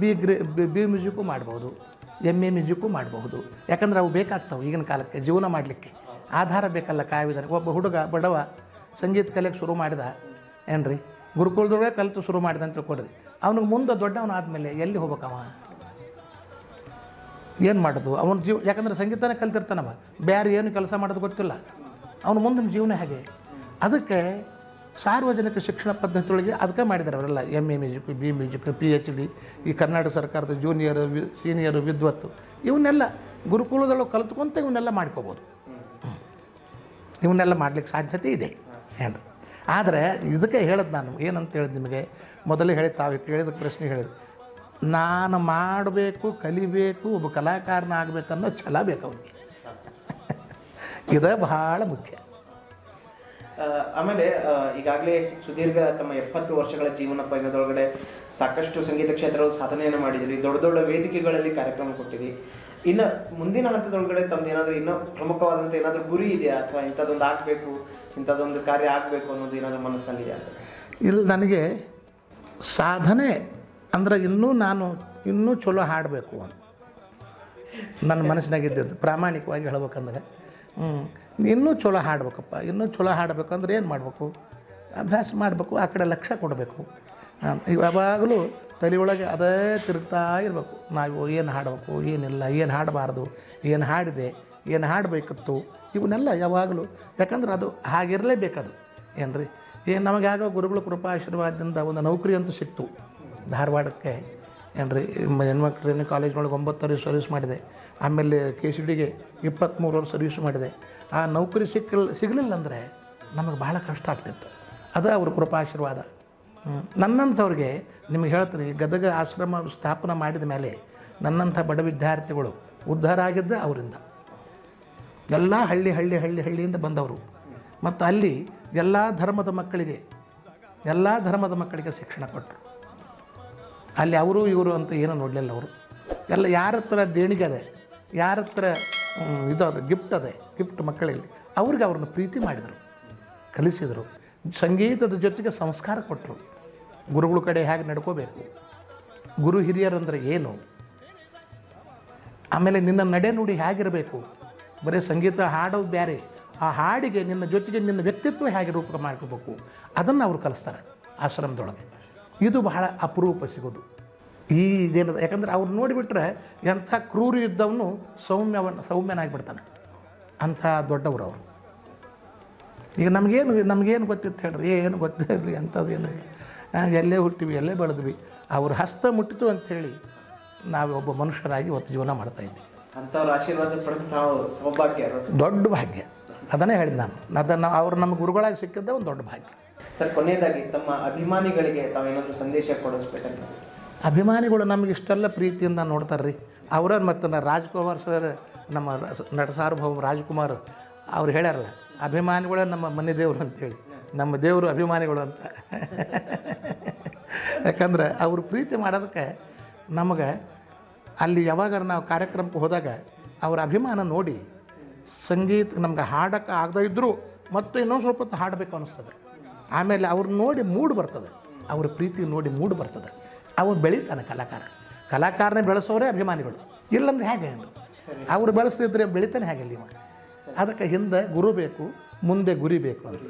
ಬಿ ಮ್ಯೂಸಿಕ್ಕು ಮಾಡ್ಬೋದು, MA ಮ್ಯೂಸಿಕ್ಕು ಮಾಡಬಹುದು. ಯಾಕಂದ್ರೆ ಅವು ಬೇಕಾಗ್ತವೆ ಈಗಿನ ಕಾಲಕ್ಕೆ ಜೀವನ ಮಾಡಲಿಕ್ಕೆ, ಆಧಾರ ಬೇಕಲ್ಲ ಕಾಯ್ವಿಧಾನ. ಒಬ್ಬ ಹುಡುಗ ಬಡವ ಸಂಗೀತ ಕಲಿಯಕ್ಕೆ ಶುರು ಮಾಡಿದ ಏನ್ರಿ, ಗುರುಕುಲದೊಳಗೆ ಕಲಿತು ಶುರು ಮಾಡಿದ ಅಂತ ತಿಳ್ಕೊಡ್ರಿ, ಅವನಿಗೆ ಮುಂದೆ ದೊಡ್ಡವನಾದ್ಮೇಲೆ ಎಲ್ಲಿ ಹೋಗ್ಬೇಕವ, ಏನು ಮಾಡೋದು ಅವನ ಯಾಕಂದ್ರೆ ಸಂಗೀತನೇ ಕಲ್ತಿರ್ತಾನವ, ಬೇರೆ ಏನು ಕೆಲಸ ಮಾಡೋದು ಗೊತ್ತಿಲ್ಲ, ಅವನು ಮುಂದಿನ ಜೀವನ ಹೇಗೆ. ಅದಕ್ಕೆ ಸಾರ್ವಜನಿಕ ಶಿಕ್ಷಣ ಪದ್ಧತಿಯೊಳಗೆ ಅದಕ್ಕೆ ಮಾಡಿದ್ದಾರೆ ಅವರೆಲ್ಲ. MA music, B music, PhD, ಈ ಕರ್ನಾಟಕ ಸರ್ಕಾರದ ಜೂನಿಯರ್, ಸೀನಿಯರು, ವಿದ್ವತ್ತು ಇವನ್ನೆಲ್ಲ ಗುರುಕುಲದೊಳಗೆ ಕಲಿತ್ಕೊಂತ ಇವನ್ನೆಲ್ಲ ಮಾಡ್ಕೋಬೋದು. ಇವನ್ನೆಲ್ಲ ಮಾಡಲಿಕ್ಕೆ ಸಾಧ್ಯತೆ ಇದೆ ಏನು. ಆದರೆ ಇದಕ್ಕೆ ಹೇಳೋದು ನಾನು ಏನಂತ ಹೇಳಿದ್ ನಿಮಗೆ ಮೊದಲೇ ಹೇಳಿ, ತಾವು ಕೇಳಿದ ಪ್ರಶ್ನೆ ಹೇಳಿದ್ದು, ನಾನು ಮಾಡಬೇಕು, ಕಲಿಬೇಕು, ಒಬ್ಬ ಕಲಾಕಾರನ ಆಗಬೇಕನ್ನೋ ಛಲ ಬೇಕು ಅವನಿಗೆ. ಇದು ಬಹಳ ಮುಖ್ಯ. ಆಮೇಲೆ ಈಗಾಗಲೇ ಸುದೀರ್ಘ ತಮ್ಮ 70 ವರ್ಷಗಳ ಜೀವನ ಪಯಣದೊಳಗಡೆ ಸಾಕಷ್ಟು ಸಂಗೀತ ಕ್ಷೇತ್ರದಲ್ಲಿ ಸಾಧನೆಯನ್ನು ಮಾಡಿದಿರಿ, ದೊಡ್ಡ ದೊಡ್ಡ ವೇದಿಕೆಗಳಲ್ಲಿ ಕಾರ್ಯಕ್ರಮ ಕೊಟ್ಟಿರಿ. ಇನ್ನು ಮುಂದಿನ ಹಂತದೊಳಗಡೆ ತಮ್ಮದು ಏನಾದರೂ ಇನ್ನೂ ಪ್ರಮುಖವಾದಂಥ ಏನಾದರೂ ಗುರಿ ಇದೆಯಾ, ಅಥವಾ ಇಂಥದ್ದೊಂದು ಆಗಬೇಕು, ಇಂಥದ್ದೊಂದು ಕಾರ್ಯ ಆಗಬೇಕು ಅನ್ನೋದು ಏನಾದರೂ ಮನಸ್ಸಿನಲ್ಲಿದೆ ಅಂತ? ಇಲ್ಲಿ ನನಗೆ ಸಾಧನೆ ಅಂದ್ರೆ ಇನ್ನೂ ಚಲೋ ಹಾಡಬೇಕು ಅಂತ ನನ್ನ ಮನಸ್ಸಿನಾಗಿದ್ದದ್ದು. ಪ್ರಾಮಾಣಿಕವಾಗಿ ಹೇಳ್ಬೇಕಂದ್ರೆ ಇನ್ನೂ ಚಲೋ ಹಾಡ್ಬೇಕಪ್ಪ, ಇನ್ನೂ ಚಲೋ ಹಾಡಬೇಕಂದ್ರೆ ಏನು ಮಾಡಬೇಕು, ಅಭ್ಯಾಸ ಮಾಡಬೇಕು, ಆ ಕಡೆ ಲಕ್ಷ್ಯ ಕೊಡಬೇಕು. ಯಾವಾಗಲೂ ತಲೆಯೊಳಗೆ ಅದೇ ತಿರುಗ್ತಾ ಇರಬೇಕು. ನಾವು ಏನು ಹಾಡಬೇಕು, ಏನಿಲ್ಲ, ಏನು ಹಾಡಬಾರ್ದು, ಏನು ಹಾಡಿದೆ, ಏನು ಹಾಡಬೇಕಿತ್ತು, ಇವನ್ನೆಲ್ಲ ಯಾವಾಗಲೂ. ಯಾಕಂದ್ರೆ ಅದು ಹಾಗಿರಲೇಬೇಕದು ಏನ್ರಿ. ನಮಗೆ ಆಗೋ ಗುರುಗಳ ಕೃಪಾಶೀರ್ವಾದದಿಂದ ಒಂದು ನೌಕರಿ ಅಂತೂ ಸಿಕ್ತು ಧಾರವಾಡಕ್ಕೆ ಏನ್ರಿ. ಹೆಣ್ಮಕ್ಳು ಟ್ರೈನಿಂಗ್ ಕಾಲೇಜ್ನೊಳಗೆ 9 ವರ್ಷ ಸರ್ವಿಸ್ ಮಾಡಿದೆ. ಆಮೇಲೆ KCDಗೆ 23 ವರ್ಷ ಸರ್ವಿಸ್ ಮಾಡಿದೆ. ಆ ನೌಕರಿ ಸಿಗಲಿಲ್ಲ ಅಂದರೆ ನಮಗೆ ಭಾಳ ಕಷ್ಟ ಆಗ್ತಿತ್ತು. ಅದು ಅವ್ರ ಕೃಪಾಶೀರ್ವಾದ. ನನ್ನಂಥವ್ರಿಗೆ ನಿಮಗೆ ಹೇಳ್ತೀನಿ, ಗದಗ ಆಶ್ರಮ ಸ್ಥಾಪನೆ ಮಾಡಿದ ಮೇಲೆ ನನ್ನಂಥ ಬಡ ವಿದ್ಯಾರ್ಥಿಗಳು ಉದ್ಧಾರ ಆಗಿದ್ದ ಅವರಿಂದ. ಎಲ್ಲ ಹಳ್ಳಿಯಿಂದ ಬಂದವರು. ಮತ್ತು ಅಲ್ಲಿ ಎಲ್ಲ ಧರ್ಮದ ಮಕ್ಕಳಿಗೆ ಶಿಕ್ಷಣ ಕೊಟ್ಟರು. ಅಲ್ಲಿ ಅವರು ಇವರು ಅಂತ ಏನೂ ನೋಡಲಿಲ್ಲ ಅವರು. ಎಲ್ಲ ಯಾರ ಹತ್ರ ದೇಣಿಗೆ ಅದೇ, ಯಾರ ಹತ್ರ ಅದು ಗಿಫ್ಟ್ ಮಕ್ಕಳಲ್ಲಿ ಅವ್ರನ್ನ ಪ್ರೀತಿ ಮಾಡಿದರು, ಕಲಿಸಿದರು. ಸಂಗೀತದ ಜೊತೆಗೆ ಸಂಸ್ಕಾರ ಕೊಟ್ಟರು. ಗುರುಗಳ ಕಡೆ ಹೇಗೆ ನಡ್ಕೋಬೇಕು, ಗುರು ಹಿರಿಯರಂದ್ರೆ ಏನು, ಆಮೇಲೆ ನಿನ್ನ ನಡೆ ನುಡಿ ಹೇಗಿರಬೇಕು. ಬರೀ ಸಂಗೀತ ಹಾಡೋದು ಬೇರೆ, ಆ ಹಾಡಿಗೆ ನಿನ್ನ ಜೊತೆಗೆ ನಿನ್ನ ವ್ಯಕ್ತಿತ್ವ ಹೇಗೆ ರೂಪ ಮಾಡ್ಕೋಬೇಕು ಅದನ್ನು ಅವರು ಕಲಿಸ್ತಾರೆ ಆಶ್ರಮದೊಳಗೆ. ಇದು ಬಹಳ ಅಪರೂಪ ಸಿಗೋದು ಈ ಇದೇನದ. ಯಾಕಂದ್ರೆ ಅವ್ರು ನೋಡಿಬಿಟ್ರೆ ಎಂಥ ಕ್ರೂರಿ ಇದ್ದವನು ಸೌಮ್ಯನಾಗಿಬಿಡ್ತಾನೆ, ಅಂಥ ದೊಡ್ಡವರು ಅವರು. ಈಗ ನಮಗೇನು ಗೊತ್ತಿತ್ತು ಹೇಳ್ರಿ, ಏನು ಗೊತ್ತಿರಲಿ, ಅಂಥದ್ದು ಏನು ಇಲ್ಲ. ಎಲ್ಲೇ ಹುಟ್ಟಿವಿ, ಎಲ್ಲೇ ಬೆಳೆದ್ವಿ, ಅವ್ರ ಹಸ್ತ ಮುಟ್ಟಿತು ಅಂಥೇಳಿ ನಾವು ಒಬ್ಬ ಮನುಷ್ಯರಾಗಿ ಇವತ್ತು ಜೀವನ ಮಾಡ್ತಾಯಿದ್ದೀವಿ. ಅಂಥವ್ರ ಆಶೀರ್ವಾದ ಪಡೆದು ತಾವು ಸೌಭಾಗ್ಯ ಅದು. ದೊಡ್ಡ ಭಾಗ್ಯ. ಅದನ್ನೇ ಹೇಳಿದ್ದು ನಾನು. ಅದನ್ನು ಅವ್ರು ನಮ್ಮ ಗುರುಗಳಾಗಿ ಸಿಕ್ಕಿದ್ದೆ ಒಂದು ದೊಡ್ಡ ಭಾಗ್ಯ. ಸರ್, ಕೊನೆಯದಾಗಿ ತಮ್ಮ ಅಭಿಮಾನಿಗಳಿಗೆ ತಾವೇನಾದರೂ ಸಂದೇಶ ಕೊಡಿಸ್ಬೇಕಂತ? ಅಭಿಮಾನಿಗಳು ನಮಗೆ ಇಷ್ಟೆಲ್ಲ ಪ್ರೀತಿಯಿಂದ ನೋಡ್ತಾರೆ ರೀ. ಅವರ ಮತ್ತು ರಾಜ್ಕುಮಾರ್ ಸರ್, ನಮ್ಮ ನಟ ಸಾರ್ವಭೌಮ ರಾಜ್ಕುಮಾರ್ ಅವ್ರು ಹೇಳ್ಯಾರಲ್ಲ, ಅಭಿಮಾನಿಗಳೇ ನಮ್ಮ ಮನೆ ದೇವರು ಅಂತೇಳಿ. ನಮ್ಮ ದೇವರು ಅಭಿಮಾನಿಗಳು ಅಂತ. ಯಾಕಂದ್ರೆ ಅವರು ಪ್ರೀತಿ ಮಾಡೋದಕ್ಕೆ ನಮಗೆ ಅಲ್ಲಿ ಯಾವಾಗ ನಾವು ಕಾರ್ಯಕ್ರಮಕ್ಕೆ ಹೋದಾಗ ಅವರ ಅಭಿಮಾನ ನೋಡಿ ಸಂಗೀತ ನಮ್ಗೆ ಹಾಡೋಕ್ಕೆ ಆಗದೇ ಇದ್ದರೂ ಮತ್ತು ಇನ್ನೊಂದು ಸ್ವಲ್ಪ ಹೊತ್ತು ಹಾಡಬೇಕು ಅನ್ನಿಸ್ತದೆ. ಆಮೇಲೆ ಅವ್ರು ನೋಡಿ ಮೂಡ್ ಬರ್ತದೆ, ಅವ್ರ ಪ್ರೀತಿ ನೋಡಿ ಮೂಡ್ ಬರ್ತದೆ. ಅವ್ರು ಬೆಳೀತಾನೆ ಕಲಾಕಾರನೇ ಬೆಳೆಸೋರೇ ಅಭಿಮಾನಿಗಳು. ಇಲ್ಲಂದ್ರೆ ಹೇಗೆ ಅವ್ರು ಬೆಳೆಸ್ತಿದ್ರೆ ಬೆಳಿತಾನೆ ಹೇಗೆ ಇವ? ಅದಕ್ಕೆ ಹಿಂದೆ ಗುರು ಬೇಕು, ಮುಂದೆ ಗುರಿ ಬೇಕು ಅಂತ.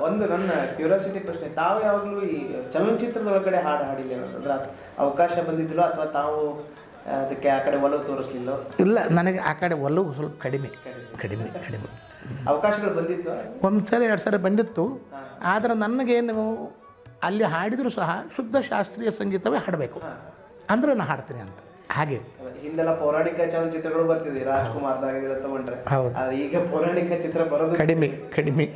ಒಂದು ನನ್ನ ಕ್ಯೂರಿಯಾಸಿಟಿ ಪ್ರಶ್ನೆ, ತಾವು ಯಾವಾಗಲೂ ಈ ಚಲನಚಿತ್ರದ ಒಳಗಡೆ ಹಾಡು ಹಾಡಿಲ್ಲ ಅಂದ್ರೆ ಅವಕಾಶ ಬಂದಿದ್ದಿಲ್ಲೋ ಅಥವಾ ತಾವು ಅದಕ್ಕೆ ಆ ಕಡೆ ಒಲವು ತೋರಿಸ್ಲಿಲ್ಲೋ? ಇಲ್ಲ, ನನಗೆ ಆ ಕಡೆ ಒಲವು ಸ್ವಲ್ಪ ಕಡಿಮೆ. ಅವಕಾಶಗಳು ಬಂದಿತ್ತು, ಒಂದು ಸರಿ 2 ಸರಿ ಬಂದಿತ್ತು. ಆದರೆ ನನಗೇನು ಅಲ್ಲಿ ಹಾಡಿದರೂ ಸಹ ಶುದ್ಧ ಶಾಸ್ತ್ರೀಯ ಸಂಗೀತವೇ ಹಾಡಬೇಕು ಅಂದರೆ ನಾನು ಹಾಡ್ತೀನಿ ಅಂತ. ಹಾಗೆ ಹಿಂದೆಲ್ಲ ಪೌರಾಣಿಕ ಚಲನಚಿತ್ರಗಳು ಬರ್ತಿದ್ವಿ, ರಾಜ್ಕುಮಾರ್ದಾಗಿರೋ ತಗೊಂಡ್ರೆ. ಹೌದು, ಈಗ ಪೌರಾಣಿಕ ಚಿತ್ರ ಬರೋದು ಕಡಿಮೆ.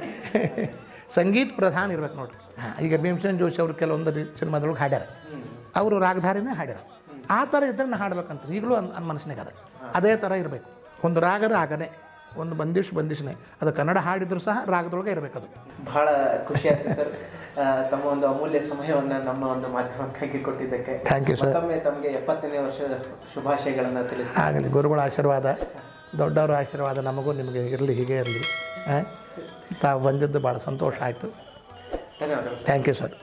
ಸಂಗೀತ ಪ್ರಧಾನ ಇರ್ಬೇಕು ನೋಡ್ರಿ. ಈಗ ಭೀಮಸೇನ್ ಜೋಶಿ ಅವರು ಕೆಲವೊಂದು ಸಿನಿಮಾದೊಳಗೆ ಹಾಡ್ಯಾರ, ಅವರು ರಾಗಧಾರಿನೇ ಹಾಡ್ಯಾರ. ಆ ಥರ ಇದ್ದರೆ ನಾನು ಹಾಡ್ಬೇಕಂತ ಈಗಲೂ ನನ್ನ ಮನಸ್ಸಿನಾಗ ಅದ. ಅದೇ ಥರ ಇರಬೇಕು. ಒಂದು ರಾಗನೇ, ಒಂದು ಬಂದಿಷ್ನೇ. ಅದು ಕನ್ನಡ ಹಾಡಿದ್ರು ಸಹ ರಾಗದೊಳಗೆ ಇರಬೇಕು. ಅದು ಬಹಳ ಖುಷಿ ಆಯ್ತು ಸರ್, ತಮ್ಮ ಒಂದು ಅಮೂಲ್ಯ ಸಮಯವನ್ನು ನಮ್ಮ ಒಂದು ಮಾಧ್ಯಮಕ್ಕಾಗಿ ಕೊಟ್ಟಿದ್ದಕ್ಕೆ. Thank you sir. ಮತ್ತೊಮ್ಮೆ ತಮಗೆ 70ನೇ ವರ್ಷದ ಶುಭಾಶಯಗಳನ್ನು ತಿಳಿಸ್ತೀನಿ. ಆಗಲಿ. ಗುರುಗಳ ಆಶೀರ್ವಾದ, ದೊಡ್ಡವರ ಆಶೀರ್ವಾದ ನಮಗೂ ನಿಮಗೆ ಇರಲಿ, ಹೀಗೆ ಇರಲಿ. ತಾವು ಬಂದಿದ್ದು ಭಾಳ ಸಂತೋಷ ಆಯಿತು. ಧನ್ಯವಾದಗಳು. Thank you sir.